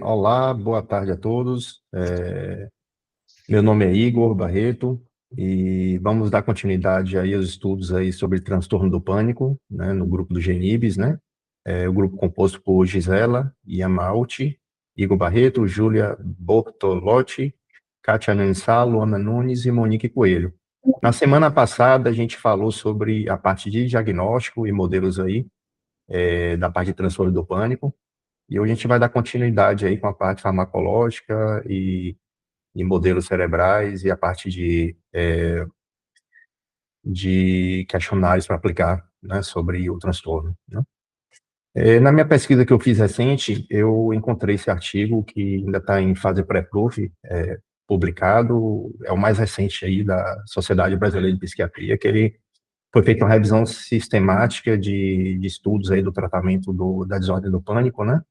Olá, boa tarde a todos. Meu nome é Igor Barreto e vamos dar continuidade aí aos estudos aí sobre transtorno do pânico, né, no grupo do GENIBS, né? O grupo composto por Gisela Yamalti, Igor Barreto, Júlia Bortolotti, Kátia Nansal, Luana Nunes e Monique Coelho. Na semana passada a gente falou sobre a parte de diagnóstico e modelos aí, da parte de transtorno do pânico. E hoje a gente vai dar continuidade aí com a parte farmacológica e modelos cerebrais e a parte de questionários para aplicar, né, sobre o transtorno, né? Na minha pesquisa que eu fiz recente, eu encontrei esse artigo que ainda está em fase pré-proof, publicado, é o mais recente aí da Sociedade Brasileira de Psiquiatria, que ele foi feita uma revisão sistemática de estudos aí do tratamento da desordem do pânico, né?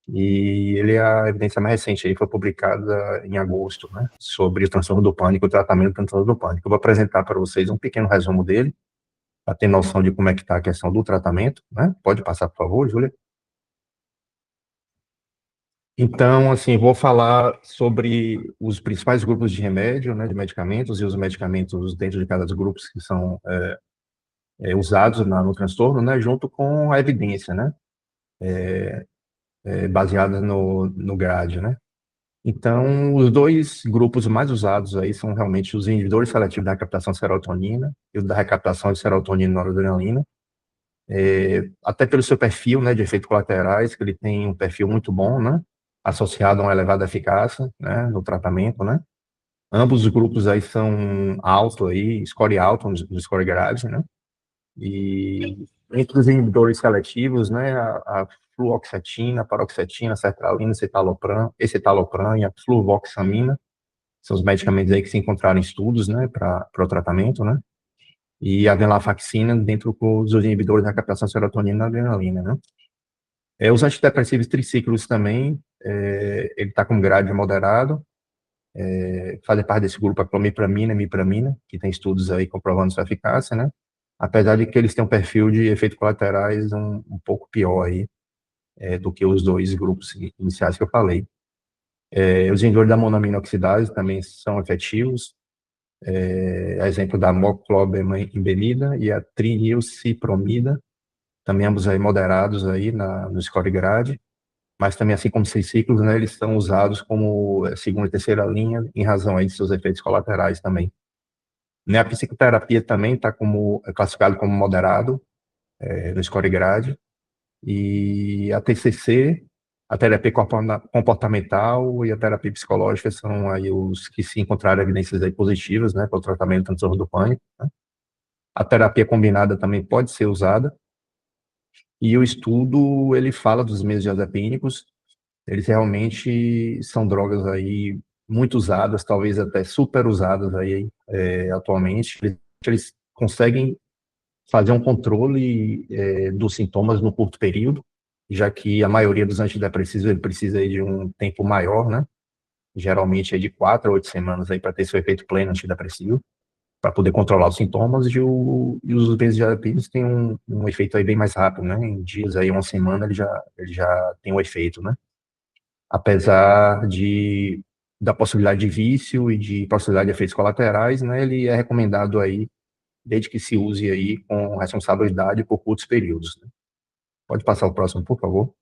E ele é a evidência mais recente aí, foi publicada em agosto, né, sobre o transtorno do pânico, o tratamento do transtorno do pânico. Eu vou apresentar para vocês um pequeno resumo dele, para ter noção de como é que está a questão do tratamento, né? Pode passar, por favor, Júlia? Então, assim, vou falar sobre os principais grupos de remédio, né, de medicamentos, e os medicamentos dentro de cada grupo que são usados no transtorno, né, junto com a evidência, né, baseada no GRAD, né. Então, os dois grupos mais usados aí são realmente os inibidores seletivos da recaptação de serotonina e o da recaptação de serotonina e noradrenalina, até pelo seu perfil, né, de efeitos colaterais, que ele tem um perfil muito bom, né, associado a uma elevada eficácia, né, no tratamento, né. Ambos os grupos aí são alto aí, score alto no score grade, né. E entre os inibidores seletivos, né, a fluoxetina, paroxetina, sertralina, escitalopram e a fluvoxamina são os medicamentos aí que se encontraram em estudos, né, para o tratamento, né, e a venlafaxina dentro dos inibidores da captação de serotonina e adrenalina, né. Os antidepressivos tricíclicos também, ele está com grade moderado, fazem parte desse grupo a clomipramina e mipramina, que tem estudos aí comprovando sua eficácia, né, apesar de que eles têm um perfil de efeitos colaterais um pouco pior aí, do que os dois grupos iniciais que eu falei. Os inibidores da monamina oxidase também são efetivos, exemplo da moclobemida e a trinilcipromida, também ambos aí moderados aí no score grade, mas também assim como seis ciclos, né, eles são usados como segunda e terceira linha em razão aí de seus efeitos colaterais também. Né, a psicoterapia também está classificado como moderado no score grade, e a TCC, a terapia comportamental e a terapia psicológica são aí os que se encontraram evidências aí positivas, né, para o tratamento do transtorno do pânico, né? A terapia combinada também pode ser usada, e o estudo, ele fala dos benzodiazepínicos, eles realmente são drogas aí muito usadas, talvez até super usadas aí atualmente. Eles conseguem fazer um controle dos sintomas no curto período, já que a maioria dos antidepressivos ele precisa aí de um tempo maior, né? Geralmente é de 4 a 8 semanas aí para ter seu efeito pleno antidepressivo, para poder controlar os sintomas, e os benzodiazepínicos têm um efeito aí bem mais rápido, né? Em dias aí, uma semana, ele já tem o efeito, né? Apesar da possibilidade de vício e de possibilidade de efeitos colaterais, né? Ele é recomendado aí, desde que se use aí com responsabilidade por curtos períodos, né? Pode passar o próximo, por favor.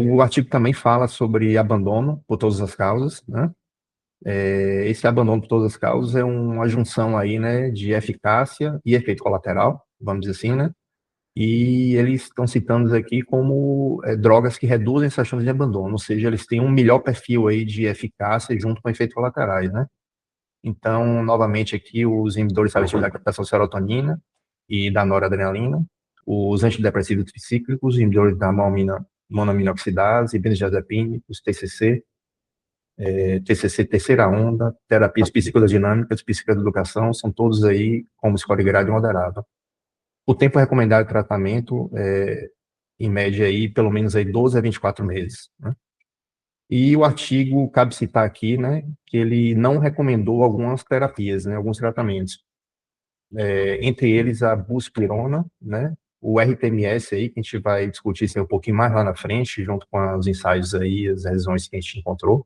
O artigo também fala sobre abandono por todas as causas, né? Esse abandono por todas as causas é uma junção aí, né, de eficácia e efeito colateral, vamos dizer assim, né? E eles estão citando aqui como drogas que reduzem essa chance de abandono, ou seja, eles têm um melhor perfil aí de eficácia junto com efeitos colaterais, né? Então, novamente aqui, os inibidores seletivos da captação de serotonina e da noradrenalina, os antidepressivos tricíclicos, os inibidores da monamina oxidase, benzodiazepínicos, TCC terceira onda, terapias psicodinâmicas, psicoeducação, são todos aí como score grade moderado. O tempo recomendado de tratamento em média aí, pelo menos aí 12 a 24 meses, né? E o artigo, cabe citar aqui, né, que ele não recomendou algumas terapias, né, alguns tratamentos, entre eles a buspirona, né, o RTMS aí, que a gente vai discutir isso aí um pouquinho mais lá na frente, junto com os ensaios aí, as revisões que a gente encontrou.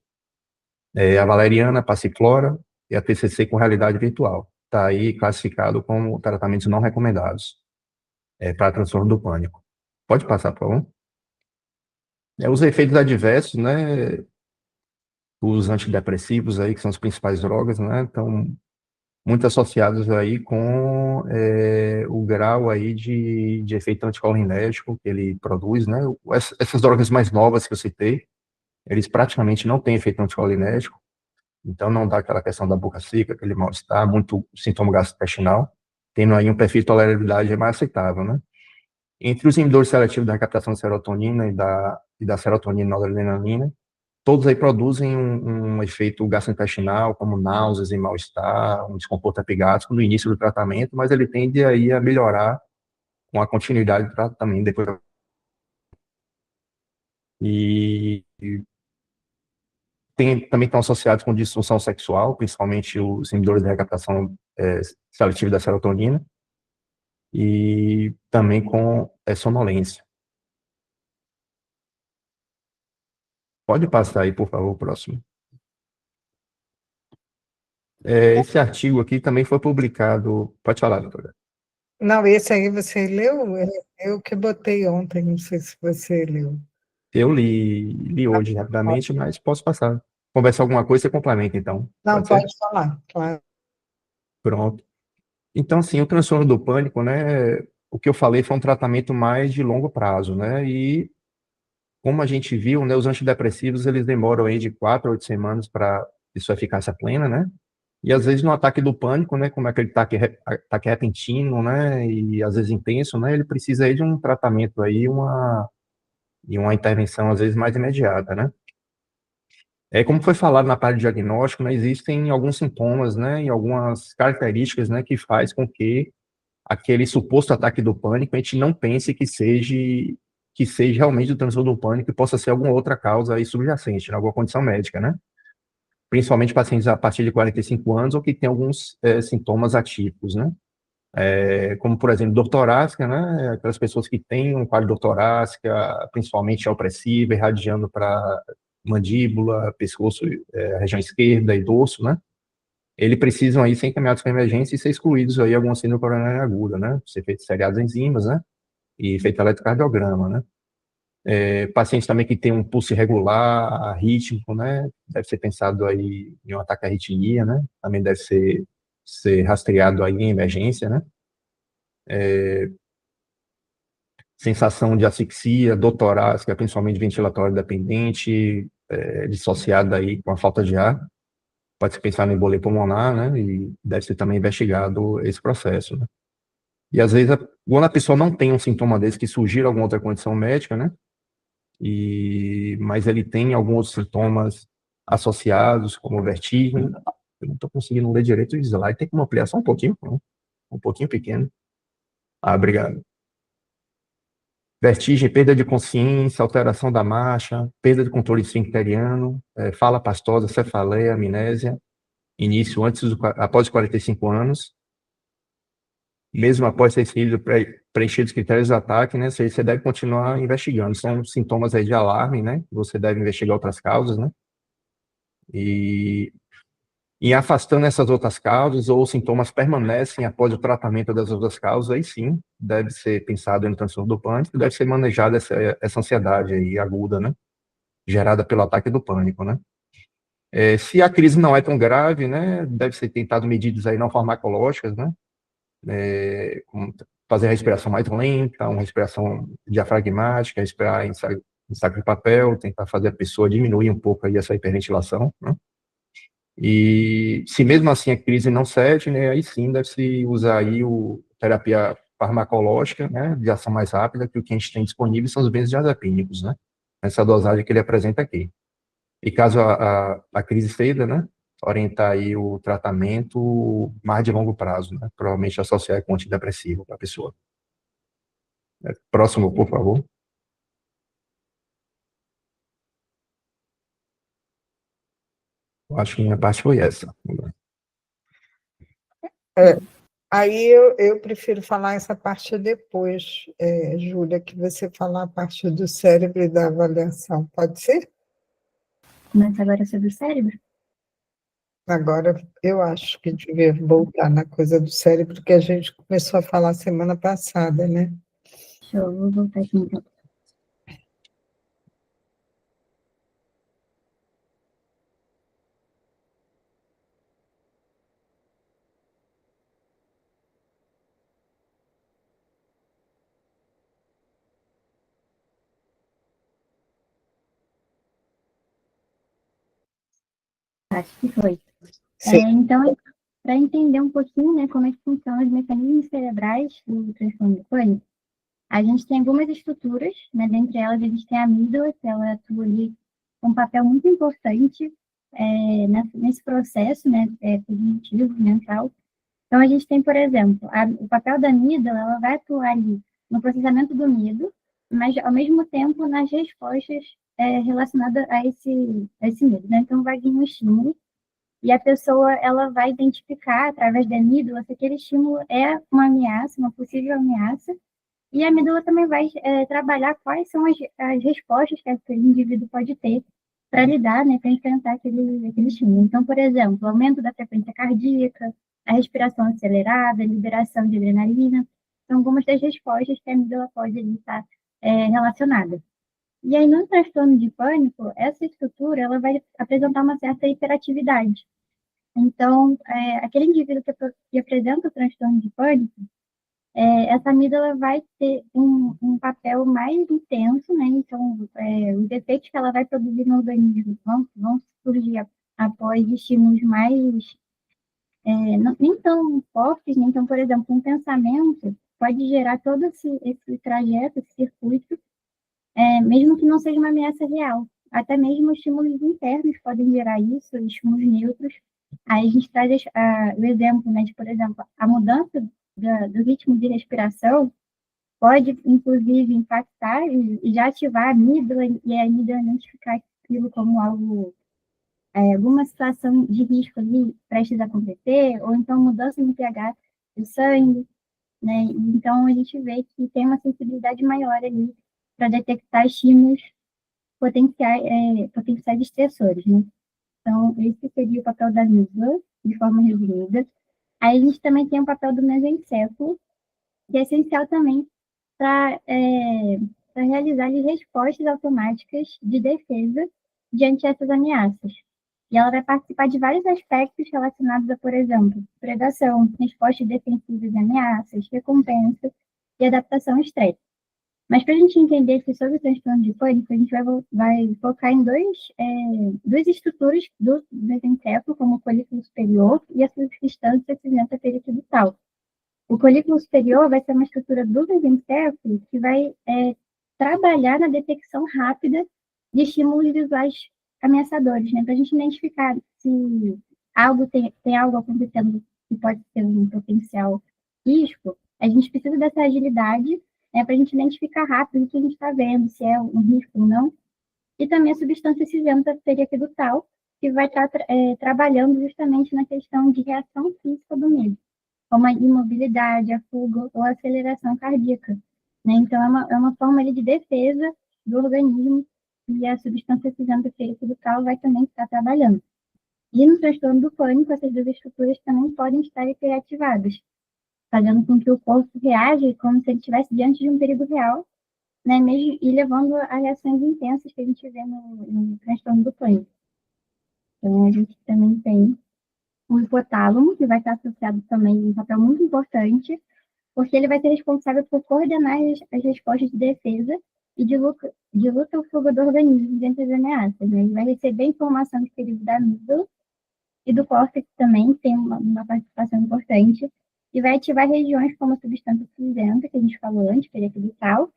A valeriana, a passiflora e a TCC com realidade virtual. Está aí classificado como tratamentos não recomendados para transtorno do pânico. Pode passar, por favor. Os efeitos adversos, né, os antidepressivos aí, que são as principais drogas, né, estão muito associados aí com o grau aí de efeito anticolinérgico que ele produz, né? Essas drogas mais novas que eu citei, eles praticamente não têm efeito anticolinérgico, então não dá aquela questão da boca seca, aquele mal-estar, muito sintoma gastrointestinal, tendo aí um perfil de tolerabilidade mais aceitável, né? Entre os inibidores seletivos da recaptação de serotonina e da serotonina e noradrenalina, todos aí produzem um efeito gastrointestinal, como náuseas e mal-estar, um desconforto epigástrico no início do tratamento, mas ele tende aí a melhorar com a continuidade do tratamento depois. E também estão associados com disfunção sexual, principalmente os inibidores da recaptação seletiva da serotonina, e também com sonolência. Pode passar aí, por favor, o próximo. Esse artigo aqui também foi publicado. Pode falar, doutora. Não, esse aí você leu? Eu que botei ontem, não sei se você leu. Eu li hoje rapidamente, mas posso passar. Conversar alguma coisa, você complementa, então. Não, Pode ser? pode falar, claro. Pronto. Então, assim, o transtorno do pânico, né? O que eu falei foi um tratamento mais de longo prazo, né? E como a gente viu, né, os antidepressivos, eles demoram aí de 4 a 8 semanas para sua eficácia plena, né? E às vezes no ataque do pânico, né, como é aquele ataque repentino, né, e às vezes intenso, né, ele precisa aí de um tratamento aí, uma intervenção às vezes mais imediata, né? Como foi falado na parte de diagnóstico, né, existem alguns sintomas, né, e algumas características, né, que faz com que aquele suposto ataque do pânico a gente não pense que seja realmente o transtorno do pânico e possa ser alguma outra causa aí subjacente, né, alguma condição médica, né? Principalmente pacientes a partir de 45 anos ou que têm alguns sintomas atípicos, né? Como, por exemplo, dor torácica, né? Aquelas pessoas que têm um quadro de dor torácica, principalmente opressiva, irradiando para mandíbula, pescoço, região esquerda e dorso, né? Eles precisam aí ser encaminhados para emergência e ser excluídos aí alguma síndrome coronária aguda, né? Ser feito seriados enzimas, né? E feito eletrocardiograma, né? Pacientes também que têm um pulso irregular, arrítmico, né? Deve ser pensado aí em um ataque à arritmia, né? Também deve ser rastreado aí em emergência, né? Sensação de asfixia, dor torácica, principalmente ventilatória dependente, dissociada aí com a falta de ar. Pode se pensar no embolia pulmonar, né? E deve ser também investigado esse processo, né? E às vezes, quando a pessoa não tem um sintoma desse, que surgir alguma outra condição médica, né? Mas ele tem alguns sintomas associados, como vertigem. Eu não estou conseguindo ler direito o slide, tem como ampliar só um pouquinho, um pouquinho pequeno. Obrigado. Vertigem, perda de consciência, alteração da marcha, perda de controle esfincteriano, fala pastosa, cefaleia, amnésia, início após os 45 anos, mesmo após ter sido preenchido os critérios do ataque, né, você deve continuar investigando. São sintomas aí de alarme, né, você deve investigar outras causas, né, e afastando essas outras causas ou os sintomas permanecem após o tratamento das outras causas, aí sim, deve ser pensado no transtorno do pânico, deve ser manejada essa ansiedade aí aguda, né, gerada pelo ataque do pânico, né. Se a crise não é tão grave, né, deve ser tentado medidas aí não farmacológicas, né, como fazer a respiração mais lenta, uma respiração diafragmática, respirar em saco de papel, tentar fazer a pessoa diminuir um pouco aí essa hiperventilação, né? E se mesmo assim a crise não cede, né, aí sim deve-se usar aí terapia farmacológica, né, de ação mais rápida, que o que a gente tem disponível são os benzodiazepínicos, né, essa dosagem que ele apresenta aqui. E caso a crise ceda, né, orientar aí o tratamento mais de longo prazo, né, provavelmente associar com antidepressivo para a pessoa. Próximo, por favor. Eu acho que minha parte foi essa. Aí eu prefiro falar essa parte depois, Júlia, que você falar a parte do cérebro e da avaliação. Pode ser? Mas agora sobre o cérebro? Agora eu acho que devia voltar na coisa do cérebro que a gente começou a falar semana passada, né? Show, vou voltar aqui então. Acho que foi. Sim. Então, para entender um pouquinho, né, como é que funcionam os mecanismos cerebrais do transtorno do pânico, a gente tem algumas estruturas, né, dentre elas a gente tem a amígdala, que ela atua ali com um papel muito importante nesse processo, né, cognitivo, mental. Então, a gente tem, por exemplo, o papel da amígdala, ela vai atuar ali no processamento do medo, mas, ao mesmo tempo, nas respostas relacionadas a esse medo, né? Então, vai vir um estímulo e a pessoa ela vai identificar, através da amígdala, se aquele estímulo é uma ameaça, uma possível ameaça, e a amígdala também vai trabalhar quais são as respostas que aquele indivíduo pode ter para lidar, né, para enfrentar aquele estímulo. Então, por exemplo, aumento da frequência cardíaca, a respiração acelerada, a liberação de adrenalina, são algumas das respostas que a amígdala pode estar relacionada. E aí, no transtorno de pânico, essa estrutura ela vai apresentar uma certa hiperatividade. Então, aquele indivíduo que apresenta o transtorno de pânico, essa amígdala vai ter um papel mais intenso, né? Então, os efeitos que ela vai produzir no organismo vão surgir após estímulos mais, nem tão fortes, né? Então, por exemplo, um pensamento pode gerar todo esse trajeto, esse circuito, mesmo que não seja uma ameaça real. Até mesmo estímulos internos podem gerar isso, estímulos neutros. Aí a gente traz o exemplo, né, de, por exemplo, a mudança do ritmo de respiração pode, inclusive, impactar e já ativar a amígdala, e a amígdala identificar aquilo como algo, alguma situação de risco ali prestes a acontecer, ou então mudança no pH do sangue, né? Então, a gente vê que tem uma sensibilidade maior ali para detectar estímulos potenciais estressores, né? Então, esse seria o papel da amígdala, de forma resumida. Aí a gente também tem o papel do mesencéfalo, que é essencial também para realizar respostas automáticas de defesa diante dessas ameaças. E ela vai participar de vários aspectos relacionados a, por exemplo, predação, respostas defensivas a ameaças, recompensa e adaptação ao estresse. Mas para a gente entender aqui sobre o transtorno de pânico, a gente vai focar em duas estruturas do mesencéfalo, como o folículo superior e a substância cinzenta periquidital. O folículo superior vai ser uma estrutura do mesencéfalo que vai trabalhar na detecção rápida de estímulos visuais ameaçadores, né? Para a gente identificar se tem algo acontecendo que pode ser um potencial risco, a gente precisa dessa agilidade, né, para a gente identificar rápido o que a gente está vendo, se é um risco ou não. E também a substância cinzenta periaquedutal, que vai estar trabalhando justamente na questão de reação física do medo, como a imobilidade, a fuga ou a aceleração cardíaca, né? Então, é uma forma ali de defesa do organismo, e a substância cinzenta periaquedutal vai também estar trabalhando. E no transtorno do pânico, essas duas estruturas também podem estar hiperativadas, fazendo com que o corpo reaja como se ele estivesse diante de um perigo real, né, mesmo, e levando a reações intensas que a gente vê no transtorno do pânico. Então, a gente também tem o hipotálamo, que vai estar associado também um papel muito importante, porque ele vai ser responsável por coordenar as respostas de defesa e de luta ou fuga do organismo diante das ameaças, né? Ele vai receber informação de perigo da amígdala e do córtex também, tem uma participação importante, e vai ativar regiões como a substância cinzenta, que a gente falou antes, periaquedutal,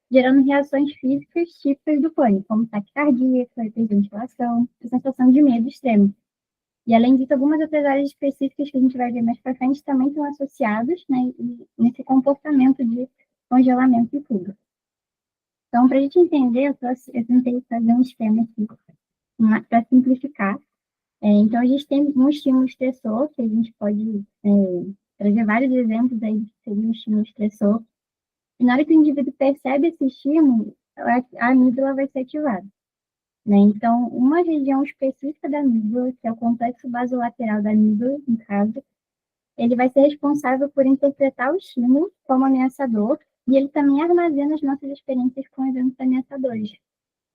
gerando reações físicas típicas do pânico, como taquicardia, hiperventilação e sensação de medo extremo. E, além disso, algumas outras áreas específicas que a gente vai ver mais para frente também estão associadas, né, nesse comportamento de congelamento e fuga. Então, para a gente entender, eu tentei fazer um esquema aqui para simplificar. Então, a gente tem um estímulo estressor, que a gente pode trazer vários exemplos aí que seria um estímulo estressor. E na hora que o indivíduo percebe esse estímulo, a amígdala vai ser ativada. Né? Então, uma região específica da amígdala, que é o complexo basolateral da amígdala, no caso, ele vai ser responsável por interpretar o estímulo como ameaçador e ele também armazena as nossas experiências com eventos ameaçadores.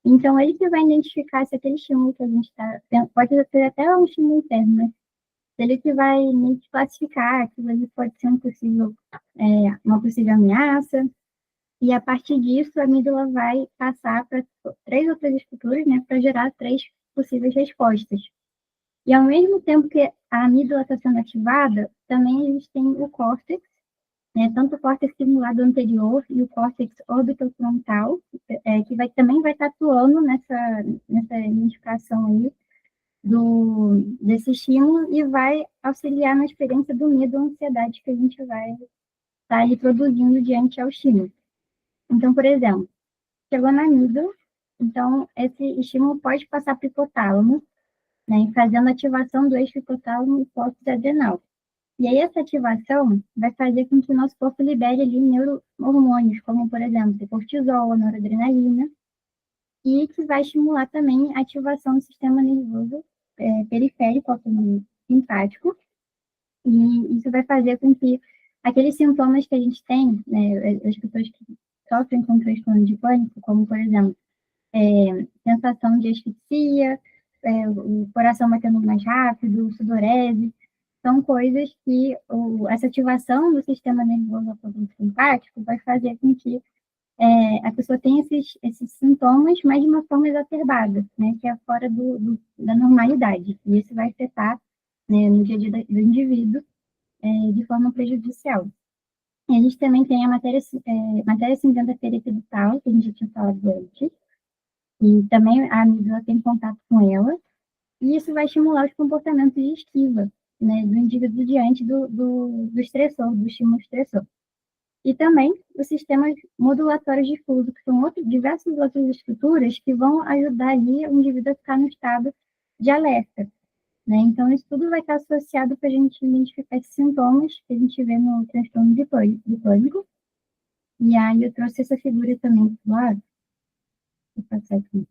Então, ele que vai identificar se aquele estímulo que a gente está... Pode ser até um estímulo interno, né? Ele que vai meio que classificar aquilo ali pode ser uma possível ameaça, e a partir disso a amígdala vai passar para 3 outras estruturas, né, para gerar 3 possíveis respostas. E ao mesmo tempo que a amígdala está sendo ativada, também a gente tem o córtex, né, tanto o córtex cingulado anterior e o córtex orbitofrontal, que também vai estar atuando nessa identificação aí desse estímulo e vai auxiliar na experiência do medo ou ansiedade que a gente vai estar ali produzindo diante ao estímulo. Então, por exemplo, chegou na amígdala, então esse estímulo pode passar para o hipotálamo, né, fazendo ativação do eixo hipotálamo e hipófise adrenal. E aí essa ativação vai fazer com que o nosso corpo libere ali neurohormônios, como, por exemplo, o cortisol, a noradrenalina, e que vai estimular também a ativação do sistema nervoso periférico, autonomia simpático, e isso vai fazer com que aqueles sintomas que a gente tem, né, as pessoas que sofrem com transtorno de pânico, como, por exemplo, sensação de asfixia, o coração batendo mais rápido, sudorese, são coisas que essa ativação do sistema nervoso autonômico simpático vai fazer com que a pessoa tenha esses sintomas, mas de uma forma exacerbada, né, que é fora da normalidade. E isso vai afetar, né, no dia a dia do indivíduo de forma prejudicial. E a gente também tem a matéria cinzenta periapital, que a gente já tinha falado antes, e também a amígdala tem contato com ela, e isso vai estimular os comportamentos de esquiva, né, do indivíduo diante do estressor, do estímulo estressor. E também os sistemas modulatórios de fluxo, que são diversas outras estruturas que vão ajudar ali o indivíduo a ficar no estado de alerta. Né? Então, isso tudo vai estar associado para a gente identificar esses sintomas que a gente vê no transtorno de pânico. E aí eu trouxe essa figura também do lado. Vou passar aqui.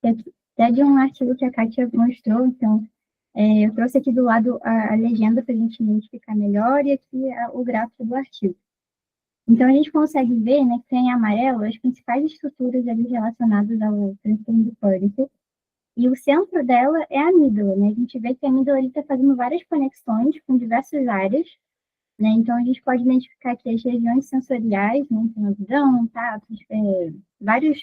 Até de um artigo que a Kátia mostrou, então, eu trouxe aqui do lado a legenda para a gente identificar melhor e aqui o gráfico do artigo. Então, a gente consegue ver, né, que tem em amarelo as principais estruturas ali relacionadas ao transtorno do pânico, e o centro dela é a amígdala, né? A gente vê que a amígdala está fazendo várias conexões com diversas áreas, né? Então, a gente pode identificar aqui as regiões sensoriais, né? Então, visão, tato, várias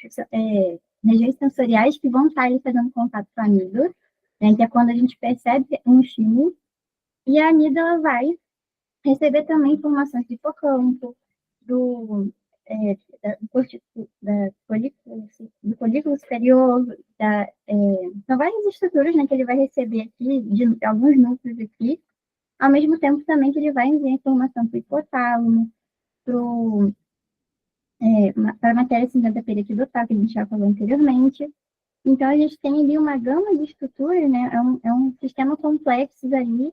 regiões sensoriais que vão estar ali fazendo contato com a amígdala, né? Que é quando a gente percebe um estímulo, e a amígdala vai receber também informações do hipocampo, do do folículo superior, são várias estruturas, né, que ele vai receber aqui, de alguns núcleos aqui, ao mesmo tempo também que ele vai enviar informação para o hipotálamo, para a matéria cinzenta periaquidotal, que a gente já falou anteriormente. Então, a gente tem ali uma gama de estruturas, né, é um sistema complexo ali,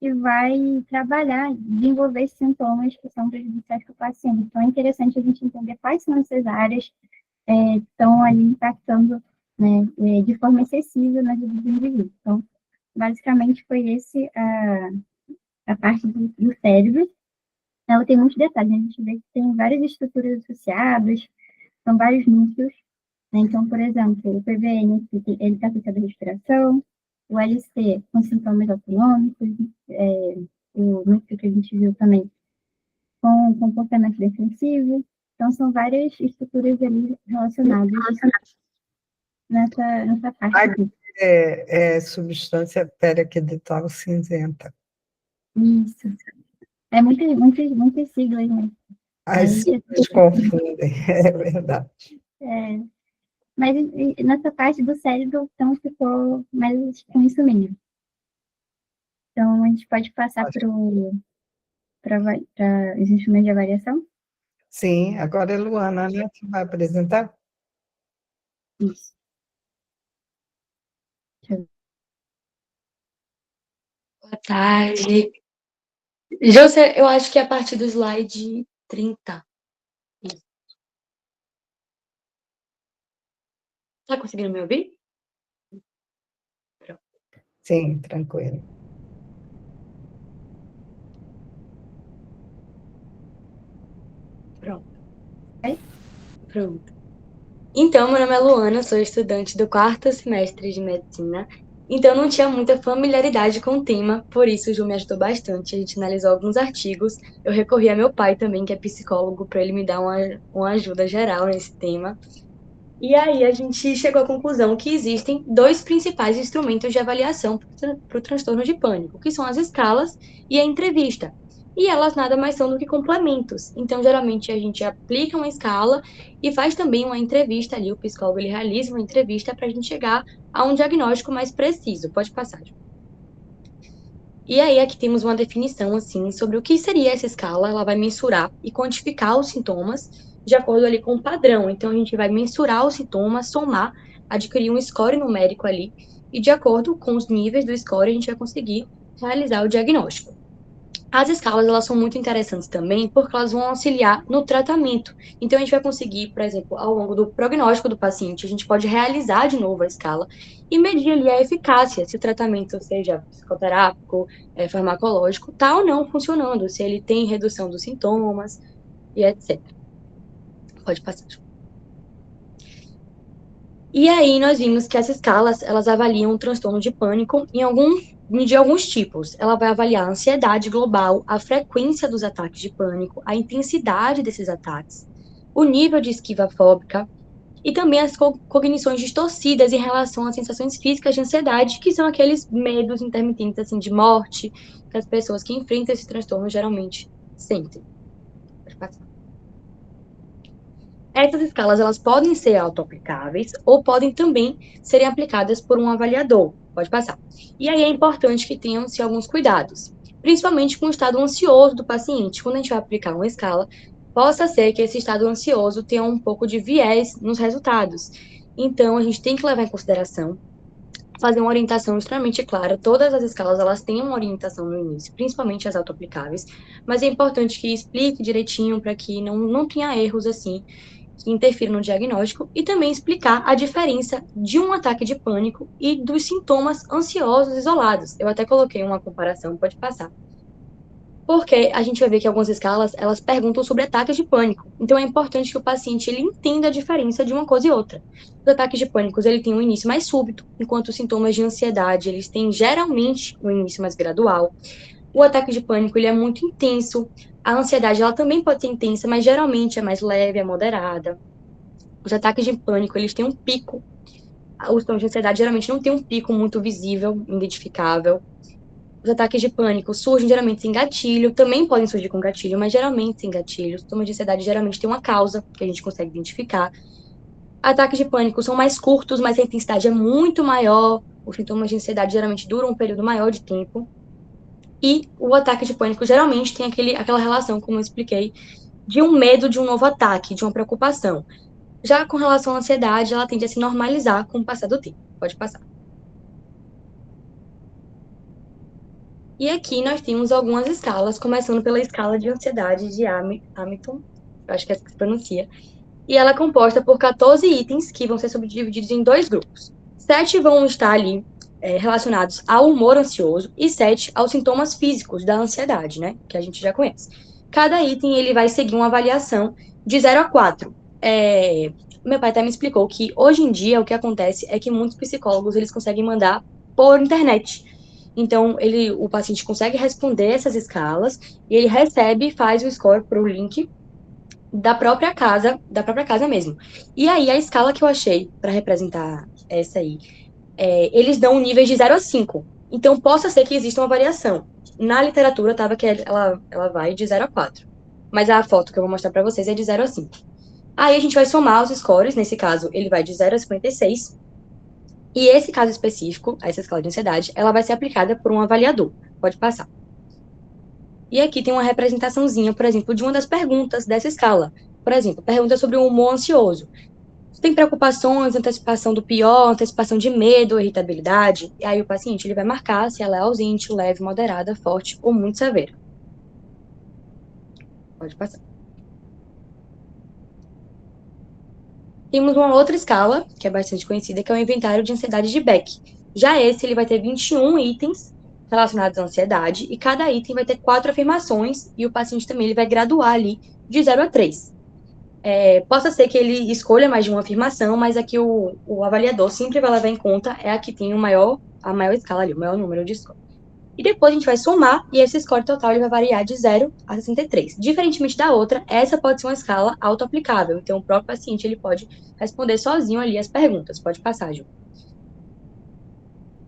que vai trabalhar, desenvolver esses sintomas que são prejudiciais para o paciente. Então, é interessante a gente entender quais são essas áreas que estão ali impactando, né, de forma excessiva na vida do indivíduo. Então, basicamente, foi esse a parte do cérebro. Ela tem muitos detalhes, né? A gente vê que tem várias estruturas associadas, são vários núcleos, né? Então, por exemplo, o PVN, ele está associado à respiração, o LC com sintomas autonômicos, o núcleo que a gente viu também com comportamento defensivo. Então, são várias estruturas ali relacionadas nessa parte aqui. Substância periaquidital cinzenta. Isso. É muitas siglas, né? As siglas confundem, é verdade. Mas nessa parte do cérebro, então, ficou mais com isso mesmo. Então, a gente pode passar para os instrumentos de avaliação? Sim, agora é Luana, né, que vai apresentar? Isso. Boa tarde. José, eu acho que é a partir do slide 30. Tá conseguindo me ouvir? Sim, tranquilo. Pronto. Pronto. Então, meu nome é Luana, sou estudante do 4º semestre de medicina, então não tinha muita familiaridade com o tema, por isso o Ju me ajudou bastante. A gente analisou alguns artigos, eu recorri a meu pai também, que é psicólogo, para ele me dar uma ajuda geral nesse tema. E aí a gente chegou à conclusão que existem dois principais instrumentos de avaliação para o transtorno de pânico, que são as escalas e a entrevista. E elas nada mais são do que complementos. Então, geralmente, a gente aplica uma escala e faz também uma entrevista ali. O psicólogo ele realiza uma entrevista para a gente chegar a um diagnóstico mais preciso. Pode passar. E aí, aqui temos uma definição, assim, sobre o que seria essa escala. Ela vai mensurar e quantificar os sintomas de acordo ali com o padrão. Então, a gente vai mensurar os sintomas, somar, adquirir um score numérico ali, e de acordo com os níveis do score, a gente vai conseguir realizar o diagnóstico. As escalas, elas são muito interessantes também, porque elas vão auxiliar no tratamento. Então, a gente vai conseguir, por exemplo, ao longo do prognóstico do paciente, a gente pode realizar de novo a escala e medir ali a eficácia, se o tratamento, seja psicoterápico, farmacológico, está ou não funcionando, se ele tem redução dos sintomas e etc. Pode passar. E aí nós vimos que as escalas, elas avaliam o transtorno de pânico de alguns tipos. Ela vai avaliar a ansiedade global, a frequência dos ataques de pânico, a intensidade desses ataques, o nível de esquiva fóbica e também as cognições distorcidas em relação às sensações físicas de ansiedade, que são aqueles medos intermitentes assim de morte que as pessoas que enfrentam esse transtorno geralmente sentem. Pode passar. Essas escalas elas podem ser auto-aplicáveis ou podem também serem aplicadas por um avaliador. Pode passar. E aí é importante que tenham-se alguns cuidados, principalmente com o estado ansioso do paciente. Quando a gente vai aplicar uma escala, possa ser que esse estado ansioso tenha um pouco de viés nos resultados. Então, a gente tem que levar em consideração fazer uma orientação extremamente clara. Todas as escalas elas têm uma orientação no início, principalmente as auto-aplicáveis, mas é importante que explique direitinho para que não tenha erros assim que interfiram no diagnóstico e também explicar a diferença de um ataque de pânico e dos sintomas ansiosos isolados. Eu até coloquei uma comparação, pode passar. Porque a gente vai ver que algumas escalas, elas perguntam sobre ataques de pânico. Então é importante que o paciente ele entenda a diferença de uma coisa e outra. Os ataques de pânico, ele tem um início mais súbito, enquanto os sintomas de ansiedade, eles têm geralmente um início mais gradual. O ataque de pânico, ele é muito intenso. A ansiedade, ela também pode ser intensa, mas geralmente é mais leve, é moderada. Os ataques de pânico, eles têm um pico. Os tons de ansiedade geralmente não têm um pico muito visível, identificável. Os ataques de pânico surgem geralmente sem gatilho, também podem surgir com gatilho, mas geralmente sem gatilho. Os sintomas de ansiedade geralmente têm uma causa que a gente consegue identificar. Ataques de pânico são mais curtos, mas a intensidade é muito maior. Os sintomas de ansiedade geralmente duram um período maior de tempo. E o ataque de pânico geralmente tem aquela relação, como eu expliquei, de um medo de um novo ataque, de uma preocupação. Já com relação à ansiedade, ela tende a se normalizar com o passar do tempo. Pode passar. E aqui nós temos algumas escalas, começando pela escala de ansiedade de Hamilton, eu acho que é assim que se pronuncia, e ela é composta por 14 itens que vão ser subdivididos em dois grupos. 7 vão estar ali relacionados ao humor ansioso e 7 aos sintomas físicos da ansiedade, né, que a gente já conhece. Cada item ele vai seguir uma avaliação de 0 a 4. Meu pai até me explicou que hoje em dia o que acontece é que muitos psicólogos eles conseguem mandar por internet. Então, o paciente consegue responder essas escalas e ele recebe, faz o score para o link da própria casa mesmo. E aí, a escala que eu achei para representar essa aí, eles dão níveis de 0 a 5. Então, possa ser que exista uma variação. Na literatura, estava que ela vai de 0 a 4. Mas a foto que eu vou mostrar para vocês é de 0 a 5. Aí, a gente vai somar os scores. Nesse caso, ele vai de 0 a 56. E esse caso específico, essa escala de ansiedade, ela vai ser aplicada por um avaliador. Pode passar. E aqui tem uma representaçãozinha, por exemplo, de uma das perguntas dessa escala. Por exemplo, pergunta sobre o humor ansioso. Você tem preocupações, antecipação do pior, antecipação de medo, irritabilidade? E aí o paciente ele vai marcar se ela é ausente, leve, moderada, forte ou muito severa. Pode passar. Temos uma outra escala, que é bastante conhecida, que é o inventário de ansiedade de Beck. Já esse, ele vai ter 21 itens relacionados à ansiedade, e cada item vai ter 4 afirmações, e o paciente também ele vai graduar ali de 0 a 3. Possa ser que ele escolha mais de uma afirmação, mas aqui o avaliador sempre vai levar em conta é a que tem a maior escala ali, o maior número de score. E depois a gente vai somar, e esse score total ele vai variar de 0 a 63. Diferentemente da outra, essa pode ser uma escala auto-aplicável. Então, o próprio paciente ele pode responder sozinho ali as perguntas. Pode passar, Ju.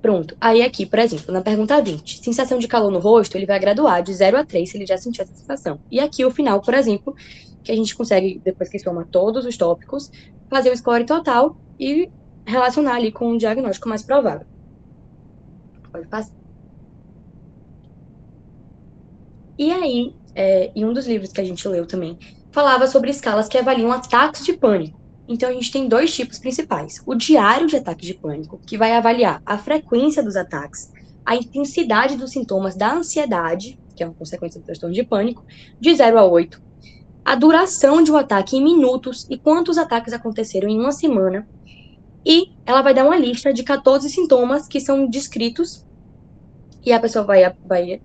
Pronto. Aí aqui, por exemplo, na pergunta 20, sensação de calor no rosto, ele vai graduar de 0 a 3 se ele já sentiu essa sensação. E aqui o final, por exemplo, que a gente consegue, depois que soma todos os tópicos, fazer o score total e relacionar ali com um diagnóstico mais provável. Pode passar. E aí, em um dos livros que a gente leu também, falava sobre escalas que avaliam ataques de pânico. Então, a gente tem 2 tipos principais. O diário de ataque de pânico, que vai avaliar a frequência dos ataques, a intensidade dos sintomas da ansiedade, que é uma consequência do transtorno de pânico, de 0 a 8. A duração de um ataque em minutos e quantos ataques aconteceram em uma semana. E ela vai dar uma lista de 14 sintomas que são descritos e a pessoa vai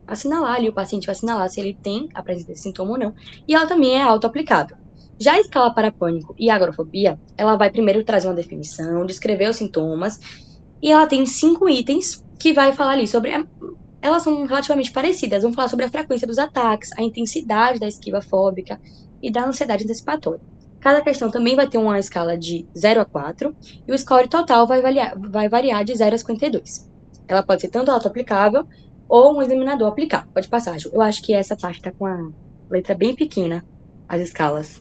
assinalar ali, o paciente vai assinalar se ele tem a presença desse sintoma ou não, e ela também é auto-aplicável. Já a escala para pânico e agorafobia, ela vai primeiro trazer uma definição, descrever os sintomas, e ela tem 5 itens que vai falar ali sobre... Elas são relativamente parecidas, vão falar sobre a frequência dos ataques, a intensidade da esquiva fóbica e da ansiedade antecipatória. Cada questão também vai ter uma escala de 0 a 4, e o score total vai variar de 0 a 52. Ela pode ser tanto auto-aplicável ou um examinador aplicar. Pode passar, Ju. Eu acho que essa parte tá com a letra bem pequena, as escalas.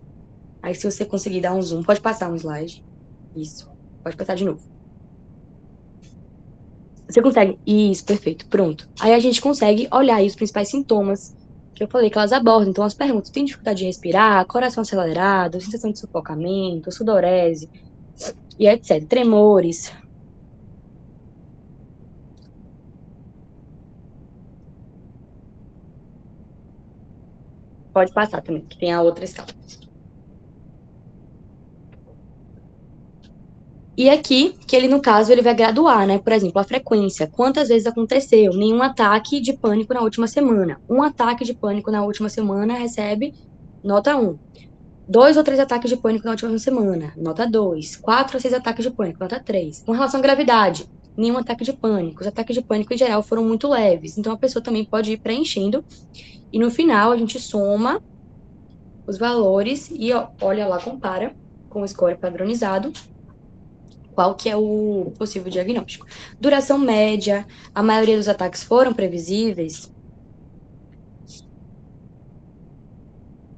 Aí, se você conseguir dar um zoom, pode passar um slide. Isso. Pode passar de novo. Você consegue? Isso, perfeito. Pronto. Aí a gente consegue olhar aí os principais sintomas que eu falei que elas abordam. Então, as perguntas: tem dificuldade de respirar, coração acelerado, sensação de sufocamento, sudorese, e etc. Tremores. Pode passar também, que tem a outra escala. E aqui, que ele, no caso, ele vai graduar, né? Por exemplo, a frequência. Quantas vezes aconteceu? Nenhum ataque de pânico na última semana. Um ataque de pânico na última semana recebe nota 1. 2 ou 3 ataques de pânico na última semana, nota 2. 4 a 6 ataques de pânico, nota 3. Com relação à gravidade, nenhum ataque de pânico. Os ataques de pânico, em geral, foram muito leves. Então, a pessoa também pode ir preenchendo. E no final, a gente soma os valores e olha lá, compara com o score padronizado qual que é o possível diagnóstico. Duração média, a maioria dos ataques foram previsíveis.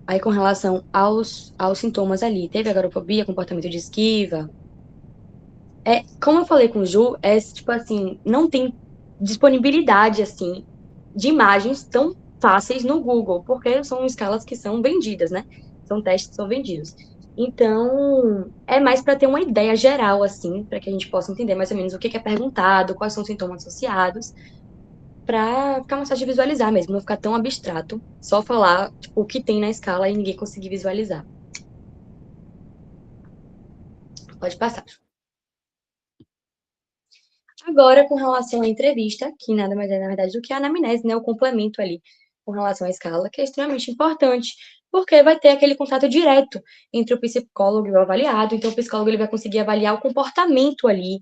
Aí, com relação aos sintomas ali, teve agorafobia, comportamento de esquiva. Como eu falei com o Ju, tipo assim, não tem disponibilidade, assim, de imagens tão fáceis no Google, porque são escalas que são vendidas, né? São testes que são vendidos. Então, é mais para ter uma ideia geral, assim, para que a gente possa entender mais ou menos o que é perguntado, quais são os sintomas associados, para ficar mais fácil de visualizar mesmo, não ficar tão abstrato, só falar tipo, o que tem na escala e ninguém conseguir visualizar. Pode passar. Agora, com relação à entrevista, que nada mais é, na verdade, do que a anamnese, né? O complemento ali com relação à escala, que é extremamente importante, porque vai ter aquele contato direto entre o psicólogo e o avaliado. Então, o psicólogo ele vai conseguir avaliar o comportamento ali,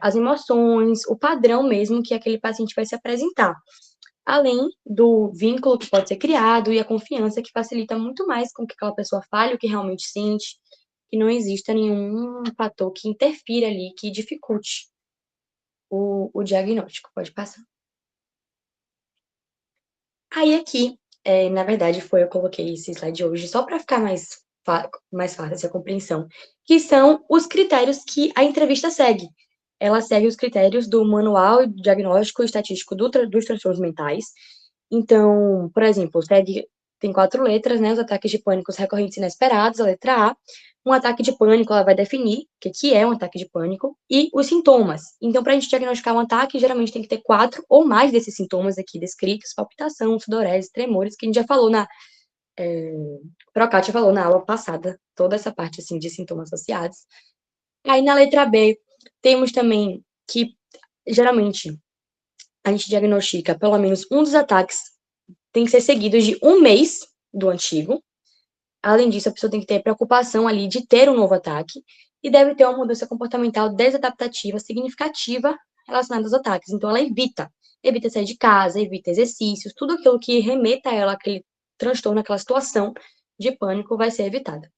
as emoções, o padrão mesmo que aquele paciente vai se apresentar. Além do vínculo que pode ser criado e a confiança que facilita muito mais com que aquela pessoa fale o que realmente sente, que não exista nenhum fator que interfira ali, que dificulte o diagnóstico. Pode passar. Aí aqui, na verdade, eu coloquei esse slide hoje só para ficar mais fácil essa compreensão, que são os critérios que a entrevista segue. Ela segue os critérios do Manual Diagnóstico e Estatístico dos Transtornos Mentais. Então, por exemplo, tem 4 letras, né? Os ataques de pânico recorrentes inesperados, a letra A. Um ataque de pânico, ela vai definir o que é um ataque de pânico e os sintomas. Então, para a gente diagnosticar um ataque, geralmente tem que ter 4 ou mais desses sintomas aqui descritos: palpitação, sudorese, tremores, que a gente já falou Procátia falou na aula passada, toda essa parte assim de sintomas associados. Aí na letra B, temos também que, geralmente, a gente diagnostica pelo menos um dos ataques, tem que ser seguidos de um mês do antigo. Além disso, a pessoa tem que ter preocupação ali de ter um novo ataque e deve ter uma mudança comportamental desadaptativa significativa relacionada aos ataques. Então, ela evita sair de casa, evita exercícios, tudo aquilo que remeta a ela aquele transtorno, aquela situação de pânico vai ser evitada.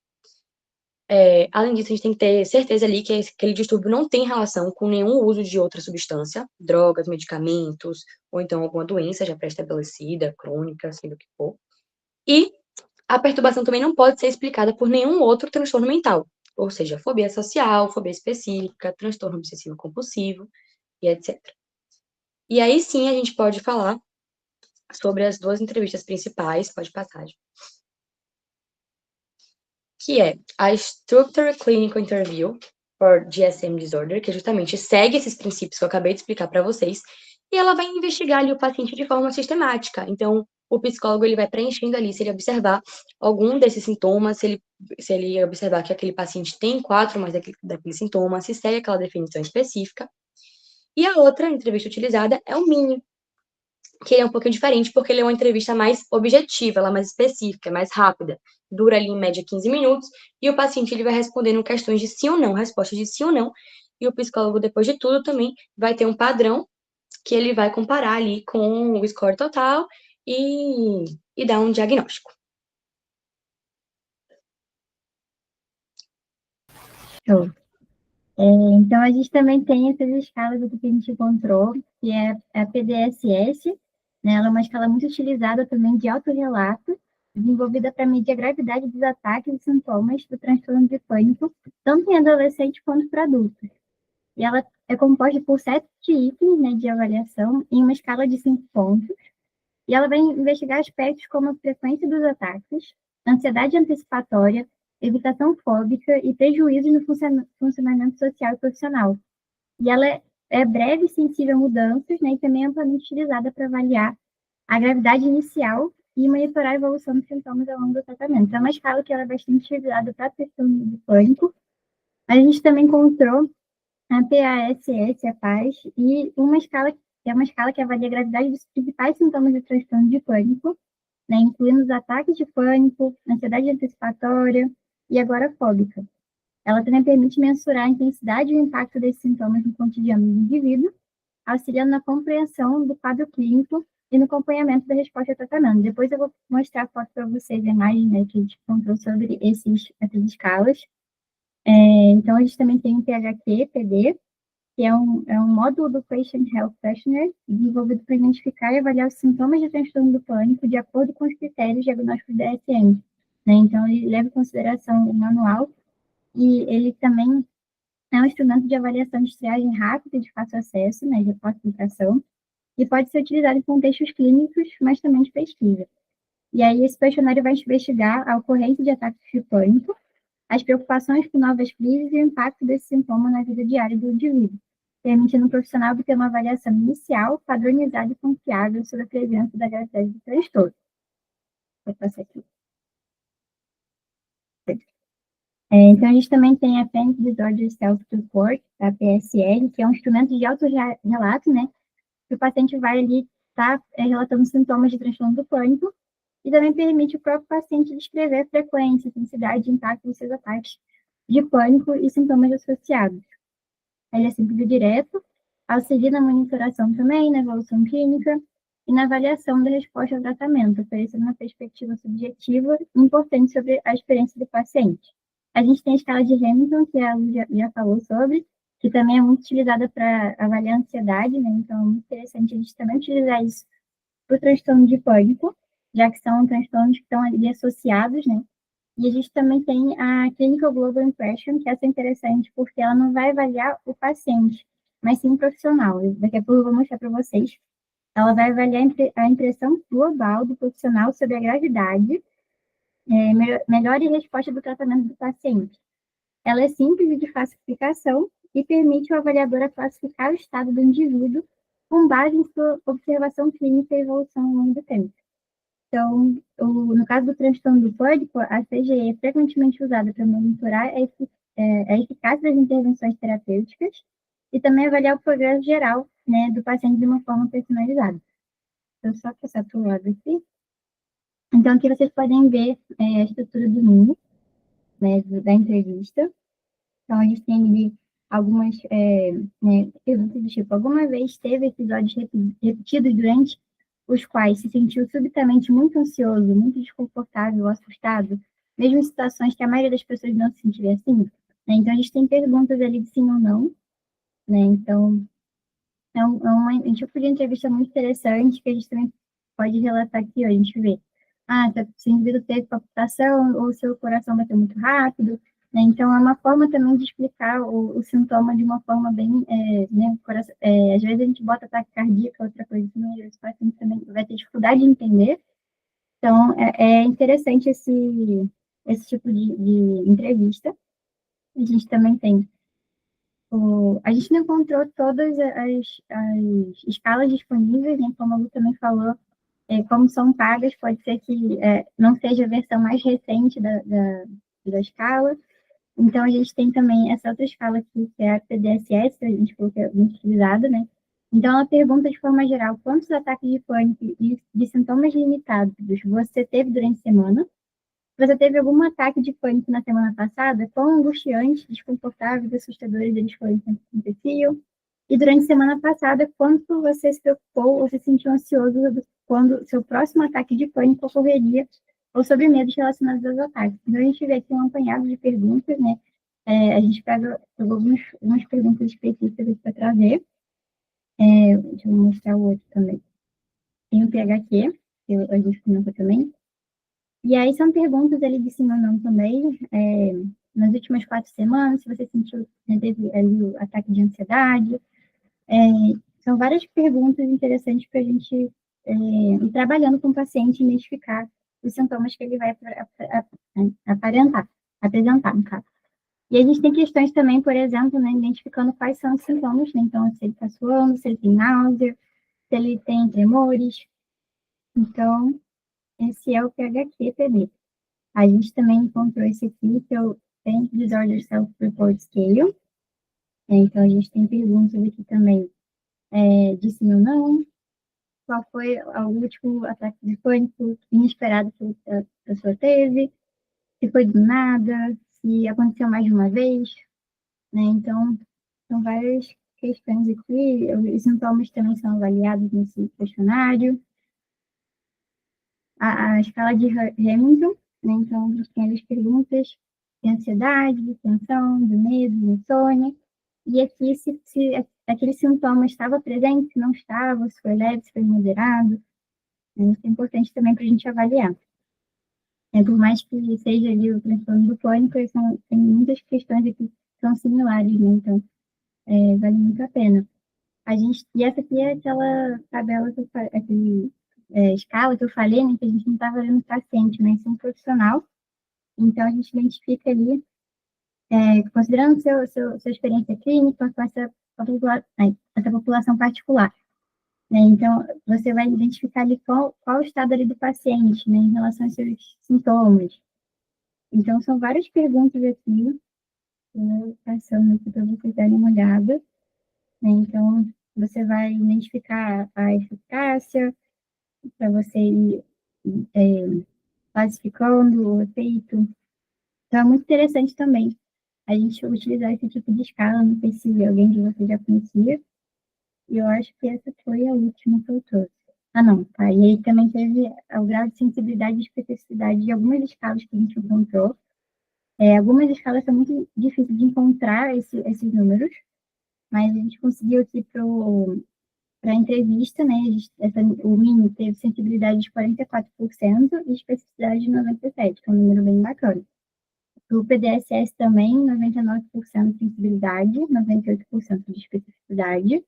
Além disso, a gente tem que ter certeza ali que aquele distúrbio não tem relação com nenhum uso de outra substância, drogas, medicamentos, ou então alguma doença já pré-estabelecida, crônica, seja o que for. E a perturbação também não pode ser explicada por nenhum outro transtorno mental, ou seja, fobia social, fobia específica, transtorno obsessivo compulsivo e etc. E aí sim a gente pode falar sobre as duas entrevistas principais, pode passar, que é a Structured Clinical Interview for DSM Disorder, que justamente segue esses princípios que eu acabei de explicar para vocês, e ela vai investigar ali o paciente de forma sistemática. Então, o psicólogo ele vai preenchendo ali, se ele observar algum desses sintomas, se ele observar que aquele paciente tem 4 mais daquele sintoma, se segue aquela definição específica. E a outra entrevista utilizada é o Mini, que ele é um pouquinho diferente, porque ele é uma entrevista mais objetiva, ela é mais específica, mais rápida. Dura ali, em média, 15 minutos, e o paciente ele vai respondendo questões de sim ou não, respostas de sim ou não, e o psicólogo, depois de tudo, também vai ter um padrão que ele vai comparar ali com o score total e dar um diagnóstico. Show. Então, a gente também tem essas escalas aqui que a gente encontrou, que é a PDSS, né? Ela é uma escala muito utilizada também de autorrelato, desenvolvida para medir a gravidade dos ataques e sintomas do transtorno de pânico, tanto em adolescentes quanto para adultos. E ela é composta por 7 itens, né, de avaliação em uma escala de 5 pontos, e ela vai investigar aspectos como a frequência dos ataques, ansiedade antecipatória, evitação fóbica e prejuízos no funcionamento social e profissional. E ela é breve e sensível a mudanças, né, e também é amplamente utilizada para avaliar a gravidade inicial e monitorar a evolução dos sintomas ao longo do tratamento. Então, é uma escala que ela é bastante utilizada para a questão do pânico. A gente também encontrou a PASS, a PAS, e uma escala que avalia a gravidade dos principais sintomas de transtorno de pânico, né, incluindo os ataques de pânico, ansiedade antecipatória e agorafóbica. Ela também permite mensurar a intensidade e o impacto desses sintomas no cotidiano do indivíduo, auxiliando na compreensão do quadro clínico e no acompanhamento da resposta ao tratamento. Depois eu vou mostrar a foto para vocês, a imagem, né, que a gente encontrou sobre essas escalas. Então, a gente também tem o PHQ, PD, que é um módulo do Patient Health Questionnaire, desenvolvido para identificar e avaliar os sintomas de transtorno do pânico de acordo com os critérios diagnósticos da DSM. Né? Então, ele leva em consideração o manual e ele também é um instrumento de avaliação de triagem rápida e de fácil acesso, né, de classificação, e pode ser utilizado em contextos clínicos, mas também de pesquisa. E aí, esse questionário vai investigar a ocorrência de ataques de pânico, as preocupações com novas crises e o impacto desse sintoma na vida diária do indivíduo, permitindo o profissional obter uma avaliação inicial, padronizada e confiável sobre a presença da gravidade do transtorno. Vou passar aqui. Então, a gente também tem a Panic Disorder Self-Report, a PSR, que é um instrumento de autorrelato, né? Que o paciente vai ali estar relatando sintomas de transtorno do pânico, e também permite o próprio paciente descrever a frequência, intensidade e impacto dos seus ataques de pânico e sintomas associados. Ele é simples e direto, auxilia na monitoração também, na evolução clínica e na avaliação da resposta ao tratamento, oferecendo uma perspectiva subjetiva e importante sobre a experiência do paciente. A gente tem a escala de Hamilton, que a Lu já falou sobre, que também é muito utilizada para avaliar a ansiedade, né? Então, é muito interessante a gente também utilizar isso para o transtorno de pânico, já que são transtornos que estão ali associados, né? E a gente também tem a Clinical Global Impression, que essa é interessante porque ela não vai avaliar o paciente, mas sim o profissional. Daqui a pouco eu vou mostrar para vocês. Ela vai avaliar a impressão global do profissional sobre a gravidade, melhora e resposta do tratamento do paciente. Ela é simples e de fácil aplicação e permite ao avaliador a classificar o estado do indivíduo com base em sua observação clínica e evolução ao longo do tempo. Então, no caso do transtorno do pânico, a CGE é frequentemente usada para monitorar a eficácia das intervenções terapêuticas e também avaliar o progresso geral, né, do paciente de uma forma personalizada. Então, só passar para o lado aqui. Então, aqui vocês podem ver a estrutura do mundo, né, da entrevista. Então, a gente tem ali algumas perguntas do tipo: alguma vez teve episódios repetidos durante os quais se sentiu subitamente muito ansioso, muito desconfortável, assustado, mesmo em situações que a maioria das pessoas não se sentiria assim? Né? Então, a gente tem perguntas ali de sim ou não, né? Então, um tipo de entrevista muito interessante que a gente também pode relatar aqui, ó, a gente vê. Se o indivíduo teve palpitação ou seu coração bateu muito rápido, né? Então, é uma forma também de explicar o sintoma de uma forma bem, né, às vezes a gente bota ataque cardíaco, outra coisa assim, os pacientes também vai ter dificuldade de entender. Então, é interessante esse tipo de entrevista. A gente também tem a gente não encontrou todas as escalas disponíveis, né? Como a Lu também falou, como são pagas, pode ser que não seja a versão mais recente da escala. Então, a gente tem também essa outra escala aqui, que é a PDSS, que a gente falou que é muito utilizada, né? Então, ela pergunta de forma geral quantos ataques de pânico e de sintomas limitados você teve durante a semana. Você teve algum ataque de pânico na semana passada? Quão angustiantes, desconfortáveis e assustadores eles foram que aconteciam? E durante a semana passada, quanto você se preocupou ou se sentiu ansioso quando seu próximo ataque de pânico ocorreria ou sobre medos relacionados aos ataques? Então, a gente vê aqui um apanhado de perguntas, né? A gente pegou algumas perguntas específicas para trazer. Deixa eu mostrar o outro também. Tem o PHQ, que a gente comentou também. E aí são perguntas ali de sim ou não também. Nas últimas 4 semanas, se você sentiu, né, teve ali o ataque de ansiedade. São várias perguntas interessantes para a gente ir trabalhando com o paciente e identificar os sintomas que ele vai apresentar, no caso. E a gente tem questões também, por exemplo, né, identificando quais são os sintomas, né? Então, se ele está suando, se ele tem náusea, se ele tem tremores. Então, esse é o PHQ-PD. A gente também encontrou esse aqui, que é o Panic Disorder Self-Report Scale. Então, a gente tem perguntas aqui também de sim ou não. Qual foi o último ataque de pânico inesperado que a pessoa teve? Se foi do nada? Se aconteceu mais de uma vez? Né? Então, são várias questões aqui. Os sintomas também são avaliados nesse questionário. A escala de Hamilton, né? Então, a gente tem as perguntas de ansiedade, de tensão, de medo, de insônia. E aqui, se aquele sintoma estava presente, se não estava, se foi leve, se foi moderado. Isso é importante também para a gente avaliar. Por mais que seja ali o transtorno do pânico, tem muitas questões aqui que são similares, né? Então, vale muito a pena. E essa aqui é aquela tabela, escala que eu falei, né? Que a gente não está vendo o paciente, mas sim um profissional. Então, a gente identifica ali, considerando sua experiência clínica com essa população particular. Né? Então, você vai identificar ali qual o estado ali do paciente, né, em relação aos seus sintomas. Então, são várias perguntas aqui, passando aqui para vocês darem uma olhada. Né? Então, você vai identificar a eficácia, para você ir classificando o efeito. Então, é muito interessante também a gente utilizar esse tipo de escala. Não sei se alguém de vocês já conhecia. E eu acho que essa foi a última que eu trouxe. Não, tá. E aí também teve o grau de sensibilidade e especificidade de algumas escalas que a gente encontrou. Algumas escalas são muito difíceis de encontrar esses números, mas a gente conseguiu aqui para a entrevista, né? O mínimo teve sensibilidade de 44% e especificidade de 97%, que é um número bem bacana. O PDSS também, 99% de sensibilidade, 98% de especificidade.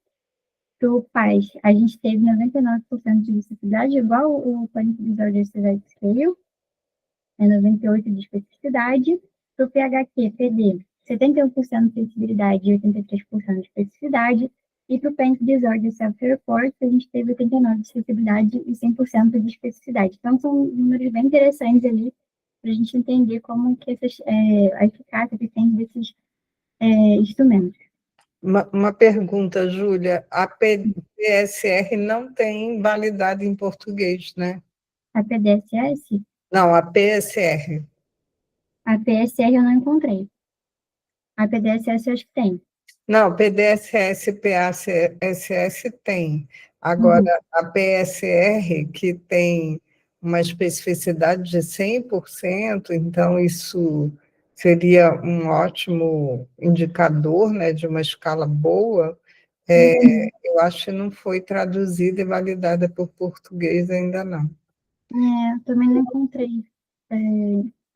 Para o PAS, a gente teve 99% de especificidade, igual o Panic Disorder Severity Scale, 98% de especificidade. Para o PHQ-PD, 71% de sensibilidade e 83% de especificidade. E para o Panic Disorder Self-Report, a gente teve 89% de sensibilidade e 100% de especificidade. Então, são números bem interessantes ali para a gente entender como que a eficácia que tem desses instrumentos. Uma pergunta, Júlia. A PSR não tem validade em português, né? A PDSS? Não, a PSR. A PSR eu não encontrei. A PDSS eu acho que tem. Não, PDSS, PASS tem. Agora, a PSR, que tem uma especificidade de 100%, então isso seria um ótimo indicador, né, de uma escala boa, eu acho que não foi traduzida e validada por português ainda não. Eu também não encontrei.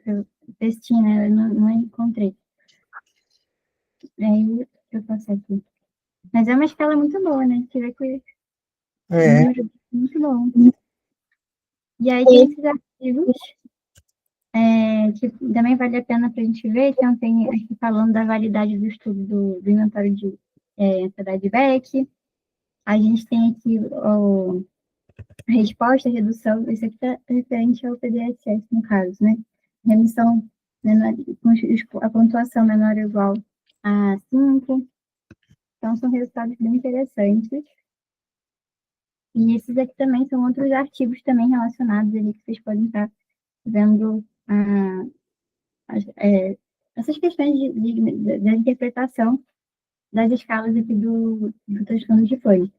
Eu testei, né? Eu não encontrei. Aí eu passo aqui. Mas é uma escala muito boa, né? Você vê que muito bom. E aí tem esses artigos que também vale a pena para a gente ver. Então, tem aqui falando da validade do estudo do inventário de ansiedade Beck. A gente tem aqui a resposta, a redução, isso aqui está referente ao PDSS, no caso, né? Remissão menor, com a pontuação menor ou igual a 5. Então, são resultados bem interessantes. E esses aqui também são outros artigos também relacionados ali que vocês podem estar vendo essas questões da interpretação das escalas aqui do transtorno de Freud.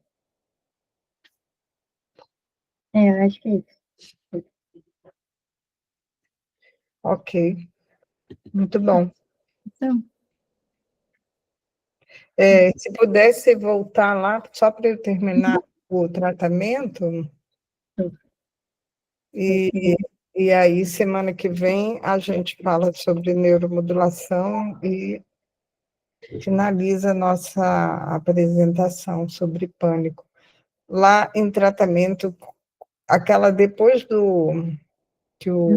Eu acho que é isso. Ok, muito bom. Então, Se pudesse voltar lá, só para eu terminar o tratamento, e aí semana que vem a gente fala sobre neuromodulação e finaliza a nossa apresentação sobre pânico. Lá em tratamento, aquela depois que o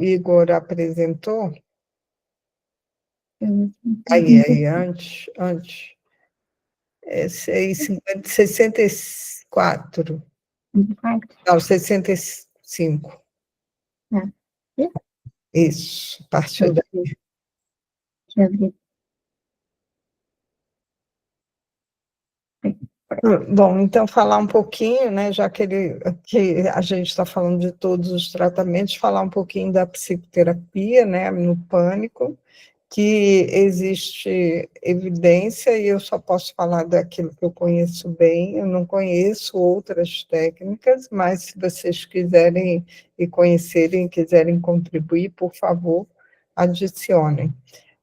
Igor apresentou, aí antes, 64, não, 65. Isso, partiu daí. Deixa eu abrir. Bom, então falar um pouquinho, né, já que a gente está falando de todos os tratamentos, falar um pouquinho da psicoterapia, né, no pânico, que existe evidência, e eu só posso falar daquilo que eu conheço bem, eu não conheço outras técnicas, mas se vocês quiserem e conhecerem, quiserem contribuir, por favor, adicionem.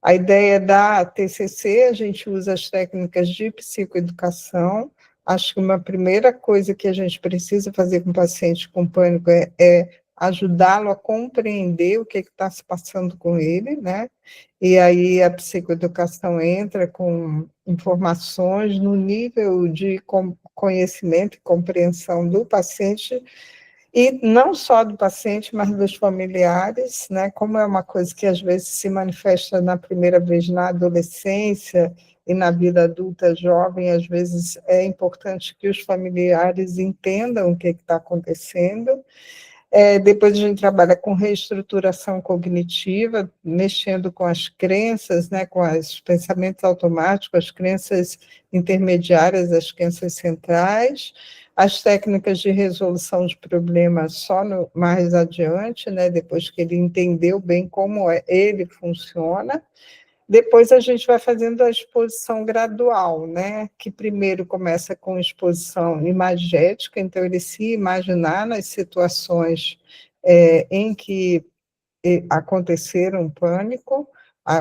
A ideia da TCC, a gente usa as técnicas de psicoeducação. Acho que uma primeira coisa que a gente precisa fazer com o paciente com pânico é ajudá-lo a compreender o que está se passando com ele, né? E aí a psicoeducação entra com informações no nível de conhecimento e compreensão do paciente, e não só do paciente, mas dos familiares, né? Como é uma coisa que às vezes se manifesta na primeira vez na adolescência e na vida adulta jovem, às vezes é importante que os familiares entendam o que está acontecendo. Depois a gente trabalha com reestruturação cognitiva, mexendo com as crenças, né, com os pensamentos automáticos, as crenças intermediárias, as crenças centrais, as técnicas de resolução de problemas só mais adiante, né, depois que ele entendeu bem como ele funciona. Depois a gente vai fazendo a exposição gradual, né? Que primeiro começa com exposição imagética, então ele se imaginar nas situações em que aconteceram pânico,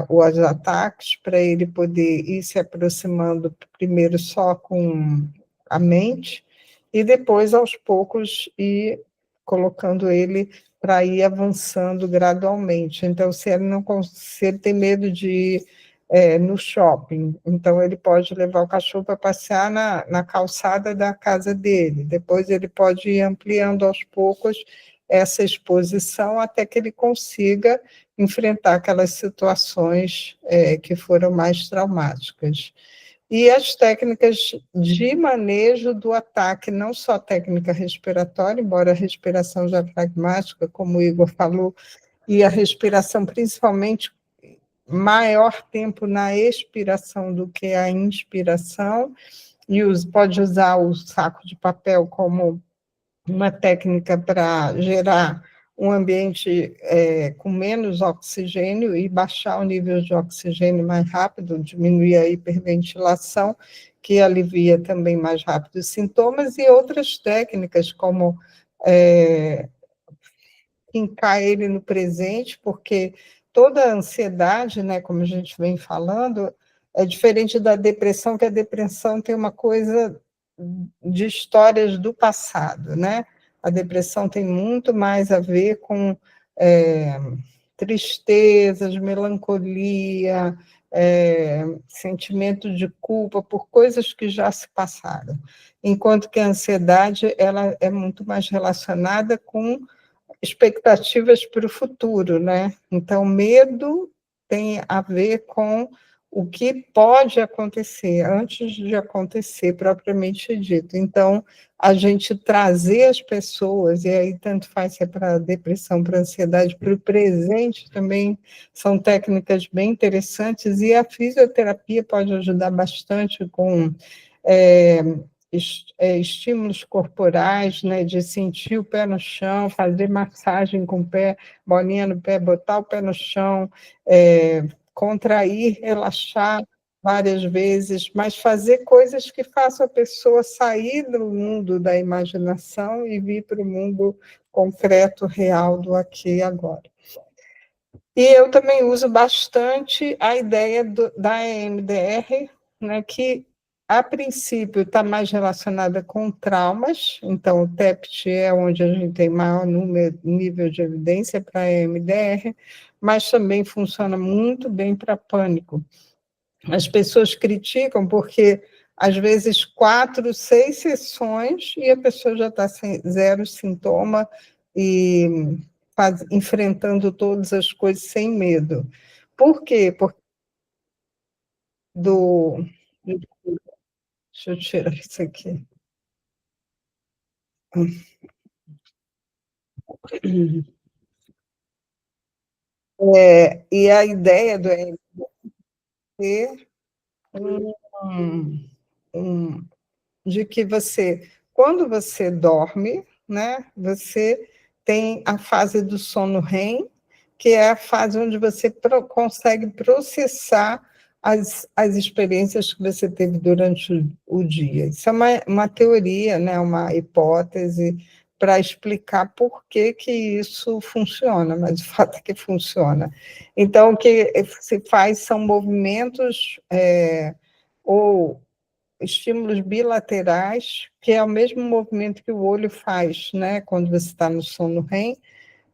os ataques, para ele poder ir se aproximando primeiro só com a mente, e depois, aos poucos, ir colocando ele para ir avançando gradualmente. Então, se ele tem medo de ir no shopping, então ele pode levar o cachorro para passear na calçada da casa dele, depois ele pode ir ampliando aos poucos essa exposição até que ele consiga enfrentar aquelas situações que foram mais traumáticas. e as técnicas de manejo do ataque, não só técnica respiratória, embora a respiração diafragmática, como o Igor falou, e a respiração principalmente maior tempo na expiração do que a inspiração, e pode usar o saco de papel como uma técnica para gerar um ambiente com menos oxigênio e baixar o nível de oxigênio mais rápido, diminuir a hiperventilação, que alivia também mais rápido os sintomas, e outras técnicas, como fincar ele no presente, porque toda a ansiedade, né, como a gente vem falando, é diferente da depressão, que a depressão tem uma coisa de histórias do passado, né? A depressão tem muito mais a ver com tristezas, melancolia, sentimento de culpa por coisas que já se passaram, enquanto que a ansiedade ela é muito mais relacionada com expectativas para o futuro, né? Então, medo tem a ver com o que pode acontecer antes de acontecer propriamente dito. Então, a gente trazer as pessoas, e aí tanto faz se é para depressão, para ansiedade, para o presente também, são técnicas bem interessantes, e a fisioterapia pode ajudar bastante com estímulos corporais, né, de sentir o pé no chão, fazer massagem com o pé, bolinha no pé, botar o pé no chão, contrair, relaxar várias vezes, mas fazer coisas que façam a pessoa sair do mundo da imaginação e vir para o mundo concreto, real, do aqui e agora. E eu também uso bastante a ideia da EMDR, né, que a princípio está mais relacionada com traumas, então o TEPT é onde a gente tem maior nível de evidência para a EMDR, mas também funciona muito bem para pânico. As pessoas criticam porque, às vezes, 4, 6 sessões e a pessoa já está sem zero sintoma e enfrentando todas as coisas sem medo. Por quê? Porque deixa eu tirar isso aqui. E a ideia do EMDR de que você, quando você dorme, né, você tem a fase do sono REM, que é a fase onde você consegue processar as experiências que você teve durante o dia. Isso é uma teoria, né, uma hipótese para explicar por que isso funciona, mas o fato é que funciona. Então, o que se faz são movimentos ou estímulos bilaterais, que é o mesmo movimento que o olho faz, né, quando você está no sono REM,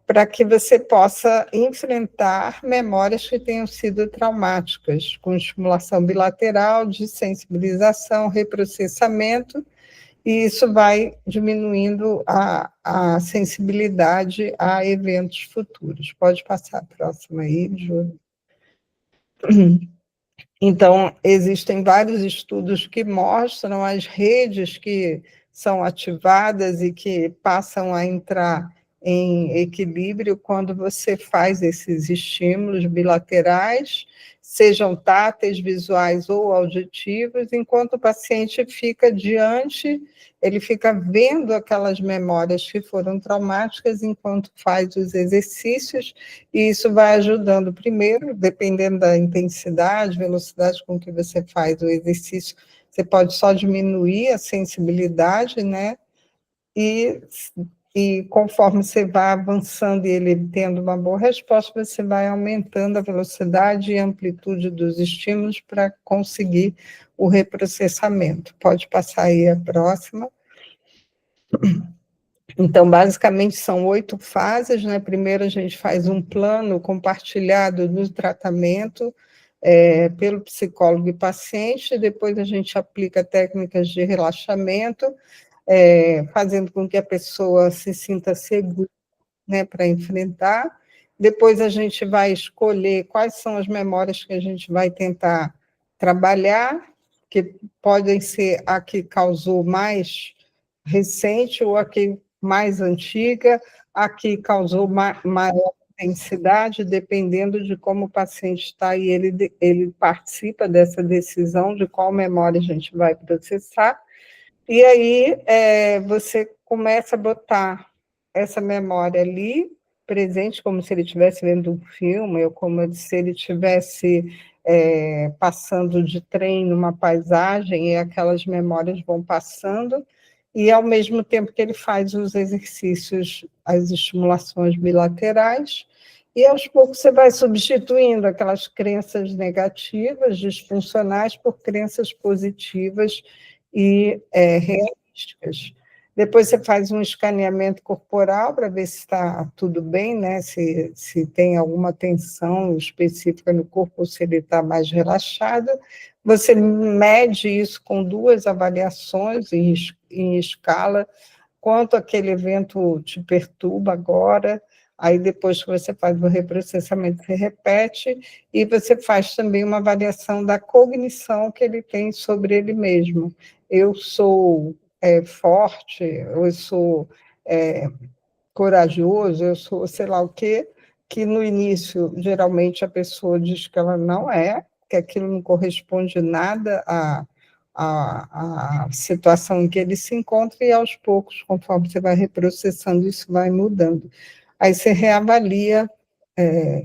para que você possa enfrentar memórias que tenham sido traumáticas, com estimulação bilateral de sensibilização, reprocessamento, e isso vai diminuindo a sensibilidade a eventos futuros. Pode passar a próxima aí, Júlia. Então, existem vários estudos que mostram as redes que são ativadas e que passam a entrar em equilíbrio quando você faz esses estímulos bilaterais, sejam táteis, visuais ou auditivos, enquanto o paciente fica ele fica vendo aquelas memórias que foram traumáticas enquanto faz os exercícios, e isso vai ajudando, primeiro, dependendo da intensidade, velocidade com que você faz o exercício, você pode só diminuir a sensibilidade, né? E conforme você vai avançando e ele tendo uma boa resposta, você vai aumentando a velocidade e a amplitude dos estímulos para conseguir o reprocessamento. Pode passar aí a próxima. Então, basicamente, são 8 fases, né? Primeiro, a gente faz um plano compartilhado do tratamento pelo psicólogo e paciente, depois a gente aplica técnicas de relaxamento, fazendo com que a pessoa se sinta segura, né, para enfrentar. Depois a gente vai escolher quais são as memórias que a gente vai tentar trabalhar, que podem ser a que causou mais recente ou a que mais antiga, a que causou maior intensidade, dependendo de como o paciente está, e ele participa dessa decisão de qual memória a gente vai processar, e aí você começa a botar essa memória ali, presente, como se ele estivesse vendo um filme, ou como se ele estivesse passando de trem numa paisagem, e aquelas memórias vão passando, e ao mesmo tempo que ele faz os exercícios, as estimulações bilaterais, e aos poucos você vai substituindo aquelas crenças negativas, disfuncionais, por crenças positivas e realísticas. Depois você faz um escaneamento corporal para ver se está tudo bem, né? Se tem alguma tensão específica no corpo ou se ele está mais relaxado. Você mede isso com 2 avaliações em escala, quanto aquele evento te perturba agora. Aí, depois que você faz o reprocessamento, você repete, e você faz também uma avaliação da cognição que ele tem sobre ele mesmo. Eu sou forte, eu sou corajoso, eu sou sei lá o quê, que no início, geralmente, a pessoa diz que ela não é, que aquilo não corresponde nada à situação em que ele se encontra, e aos poucos, conforme você vai reprocessando, isso vai mudando. Aí você reavalia,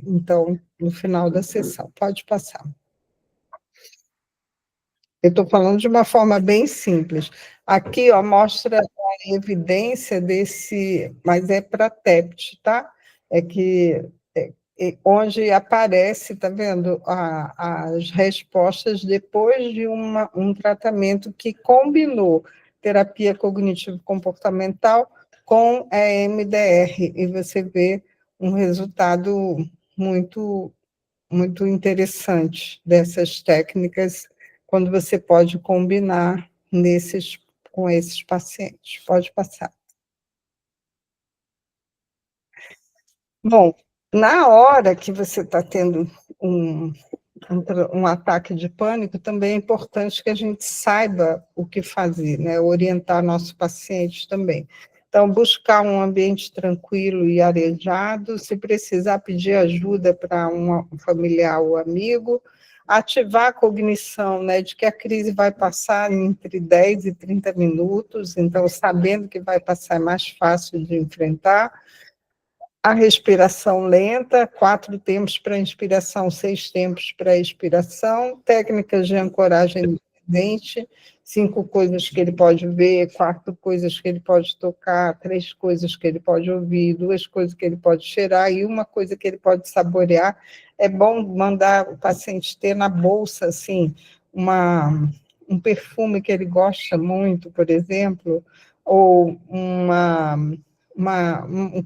então, no final da sessão. Pode passar. Eu estou falando de uma forma bem simples. Aqui, ó, mostra a evidência desse, mas é para TEPT, tá? É que onde aparece, tá vendo, as respostas depois de um tratamento que combinou terapia cognitivo-comportamental com a MDR, e você vê um resultado muito, muito interessante dessas técnicas, quando você pode combinar com esses pacientes. Pode passar. Bom, na hora que você está tendo um ataque de pânico, também é importante que a gente saiba o que fazer, né? Orientar nosso paciente também. Então, buscar um ambiente tranquilo e arejado, se precisar pedir ajuda para um familiar ou amigo, ativar a cognição, né, de que a crise vai passar entre 10 e 30 minutos, então, sabendo que vai passar, é mais fácil de enfrentar. A respiração lenta, 4 tempos para inspiração, 6 tempos para expiração, técnicas de ancoragem do presente, 5 coisas que ele pode ver, 4 coisas que ele pode tocar, 3 coisas que ele pode ouvir, 2 coisas que ele pode cheirar e 1 coisa que ele pode saborear. É bom mandar o paciente ter na bolsa, assim, um perfume que ele gosta muito, por exemplo, ou um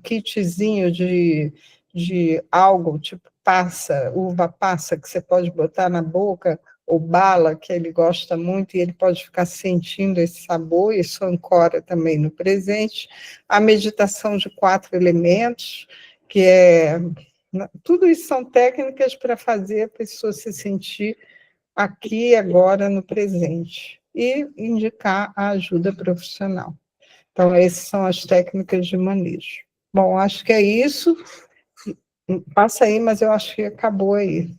kitzinho de algo, tipo uva passa, que você pode botar na boca, ou bala, que ele gosta muito, e ele pode ficar sentindo esse sabor, isso ancora também no presente. A meditação de 4 elementos, que tudo isso são técnicas para fazer a pessoa se sentir aqui e agora no presente, e indicar a ajuda profissional. Então, essas são as técnicas de manejo. Bom, acho que é isso. Passa aí, mas eu acho que acabou aí.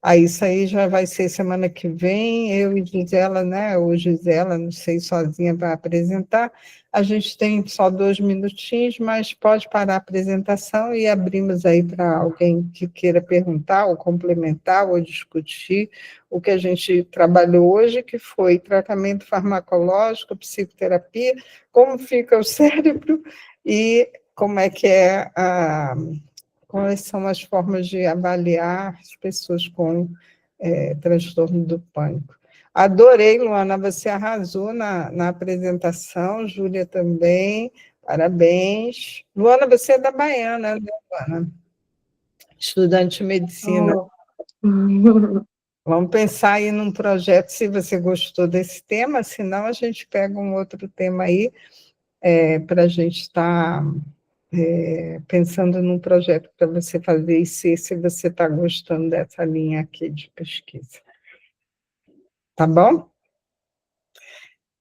Aí isso aí já vai ser semana que vem, eu e Gisela, né, ou Gisela, não sei, sozinha para apresentar. A gente tem só 2 minutinhos, mas pode parar a apresentação e abrimos aí para alguém que queira perguntar, ou complementar, ou discutir o que a gente trabalhou hoje, que foi tratamento farmacológico, psicoterapia, como fica o cérebro e como é que quais são as formas de avaliar as pessoas com transtorno do pânico. Adorei, Luana, você arrasou na apresentação, Júlia também, parabéns. Luana, você é da Baiana, né, Luana? Estudante de medicina. Vamos pensar aí num projeto, se você gostou desse tema, senão a gente pega um outro tema aí, para a gente estar pensando num projeto para você fazer e se você está gostando dessa linha aqui de pesquisa. tá bom?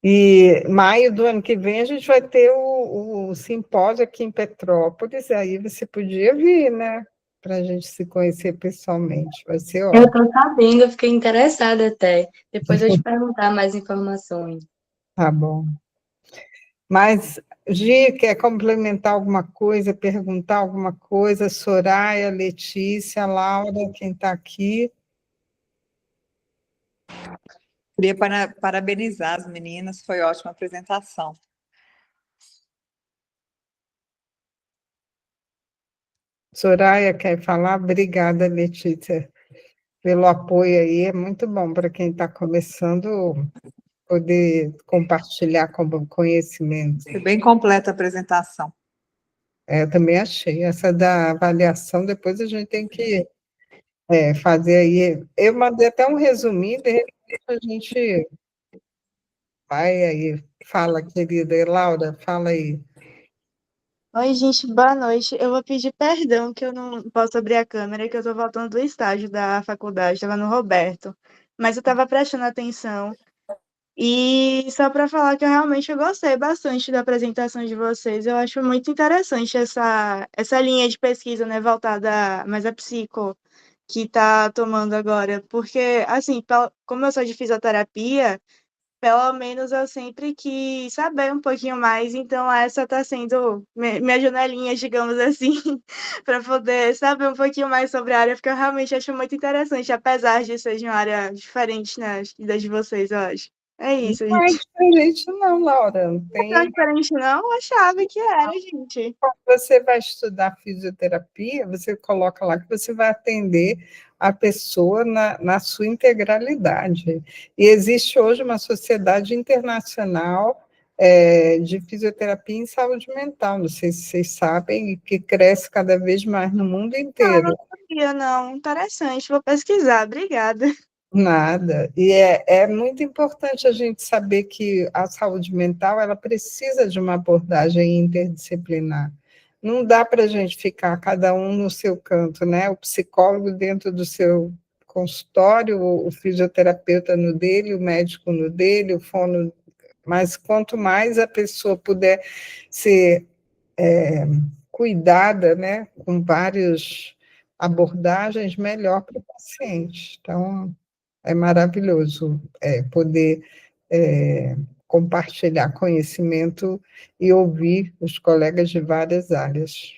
E maio do ano que vem a gente vai ter o simpósio aqui em Petrópolis, aí você podia vir, né? Para a gente se conhecer pessoalmente, vai ser Eu ótimo. tô sabendo, eu fiquei interessada até. Depois eu te perguntar mais informações. Tá bom. Mas, Gi, quer complementar alguma coisa, perguntar alguma coisa? Soraya, Letícia, Laura, quem está aqui? Queria parabenizar as meninas, foi ótima apresentação. Soraya quer falar? Obrigada, Letícia, pelo apoio aí. É muito bom para quem está começando poder compartilhar com conhecimento. Foi bem completa a apresentação. Eu também achei. Essa da avaliação, depois a gente tem que fazer aí. Eu mandei até um resuminho, de repente a gente vai aí. Fala, querida. E Laura, fala aí. Oi, gente, boa noite. Eu vou pedir perdão que eu não posso abrir a câmera, que eu estou voltando do estágio da faculdade, estava no Roberto, mas eu estava prestando atenção. E só para falar que eu realmente gostei bastante da apresentação de vocês, eu acho muito interessante essa linha de pesquisa, né, voltada mais à psico, que está tomando agora, porque, assim, como eu sou de fisioterapia, pelo menos eu sempre quis saber um pouquinho mais, então essa está sendo minha janelinha, digamos assim, para poder saber um pouquinho mais sobre a área, porque eu realmente acho muito interessante, apesar de ser de uma área diferente, né, da de vocês, eu acho. É isso, Não é gente. diferente, não, Laura. Não Não é tão tem. diferente, não? Eu achava que era, gente. Você vai estudar fisioterapia, você coloca lá que você vai atender a pessoa na sua integralidade. E existe hoje uma sociedade internacional de fisioterapia em saúde mental, não sei se vocês sabem, que cresce cada vez mais no mundo Não, eu inteiro. não sabia, não. Interessante, vou pesquisar, obrigada. Nada. E é muito importante a gente saber que a saúde mental ela precisa de uma abordagem interdisciplinar. Não dá para a gente ficar cada um no seu canto, né? O psicólogo dentro do seu consultório, o fisioterapeuta no dele, o médico no dele, o fono. Mas quanto mais a pessoa puder ser cuidada, né, com várias abordagens, melhor para o paciente. Então, é maravilhoso poder compartilhar conhecimento e ouvir os colegas de várias áreas.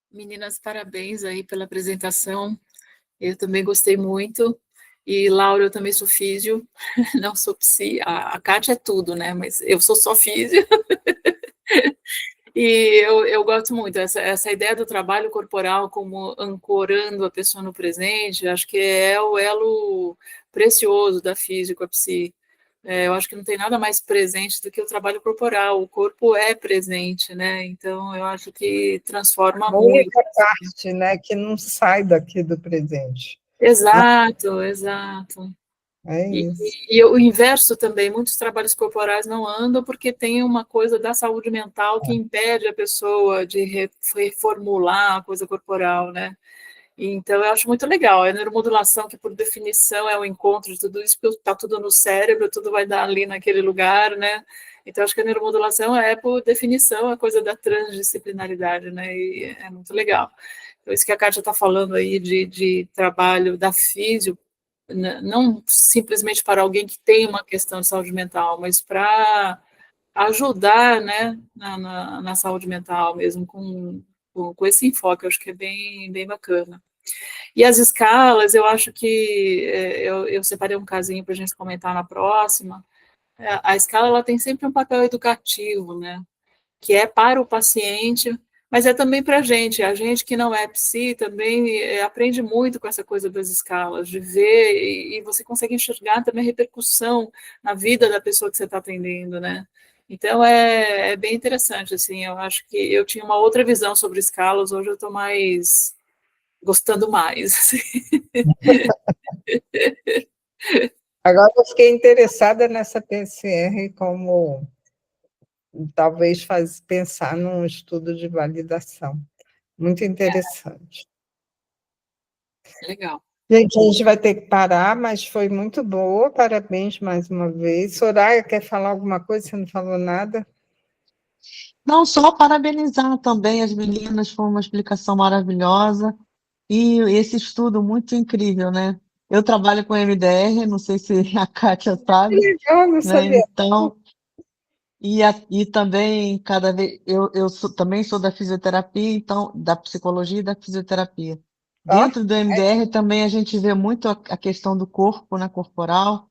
Meninas, parabéns aí pela apresentação. Eu também gostei muito. E, Laura, eu também sou físio, não sou psi. A Kátia é tudo, né? Mas eu sou só físio. E eu gosto muito, essa ideia do trabalho corporal como ancorando a pessoa no presente, acho que é o elo precioso da física com a psi. Eu acho que não tem nada mais presente do que o trabalho corporal, o corpo é presente, né? Então, eu acho que transforma A muito. única parte, né, que não sai daqui do presente. Exato, exato. É E, isso. e o inverso também, muitos trabalhos corporais não andam porque tem uma coisa da saúde mental que impede a pessoa de reformular a coisa corporal, né? Então, eu acho muito legal. A neuromodulação, que por definição é o encontro de tudo isso, porque está tudo no cérebro, tudo vai dar ali naquele lugar, né? Então, acho que a neuromodulação é, por definição, a coisa da transdisciplinaridade, né? E é muito legal. Então, isso que a Kátia está falando aí de trabalho da físio, não simplesmente para alguém que tem uma questão de saúde mental, mas para ajudar, né, na saúde mental mesmo, com esse enfoque, eu acho que é bem bacana. E as escalas, eu acho que eu separei um casinho para a gente comentar na próxima. A escala ela tem sempre um papel educativo, né? Que é para o paciente, mas é também para a gente que não é psi também aprende muito com essa coisa das escalas, de ver, e você consegue enxergar também a repercussão na vida da pessoa que você está atendendo, né? Então é bem interessante, assim, eu acho que eu tinha uma outra visão sobre escalas, hoje eu estou mais gostando mais. Assim. Agora eu fiquei interessada nessa PCR como talvez pensar num estudo de validação. Muito interessante. Legal. Gente, a gente vai ter que parar, mas foi muito boa. Parabéns mais uma vez. Soraya, quer falar alguma coisa? Você não falou nada? Não, só parabenizar também as meninas, foi uma explicação maravilhosa e esse estudo muito incrível, né? Eu trabalho com MDR, não sei se a Kátia sabe, Legal, não né? sabia. Então, e também cada vez também sou da fisioterapia, então da psicologia e da fisioterapia. Ó, Dentro do MDR também a gente vê muito a questão do corpo, né, corporal,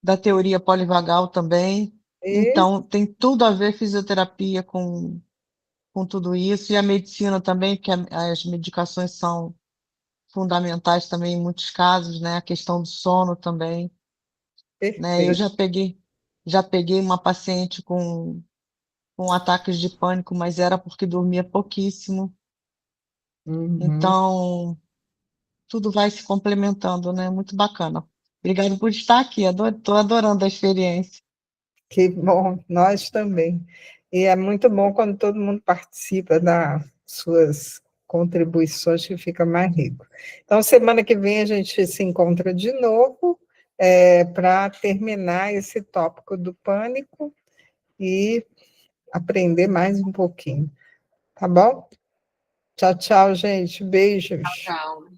da teoria polivagal também. isso, Então, tem tudo a ver fisioterapia com tudo isso, e a medicina também, que as medicações são fundamentais também em muitos casos, né? A questão do sono também, né? Eu perfeito. já peguei uma paciente com ataques de pânico, mas era porque dormia pouquíssimo. Uhum. Então, tudo vai se complementando, né? Muito bacana. Obrigado por estar aqui, estou adorando a experiência. Que bom, nós também. E é muito bom quando todo mundo participa das suas contribuições, que fica mais rico. Então, semana que vem a gente se encontra de novo para terminar esse tópico do pânico e aprender mais um pouquinho. Tá bom? Tchau, tchau, gente. Beijos. Tchau.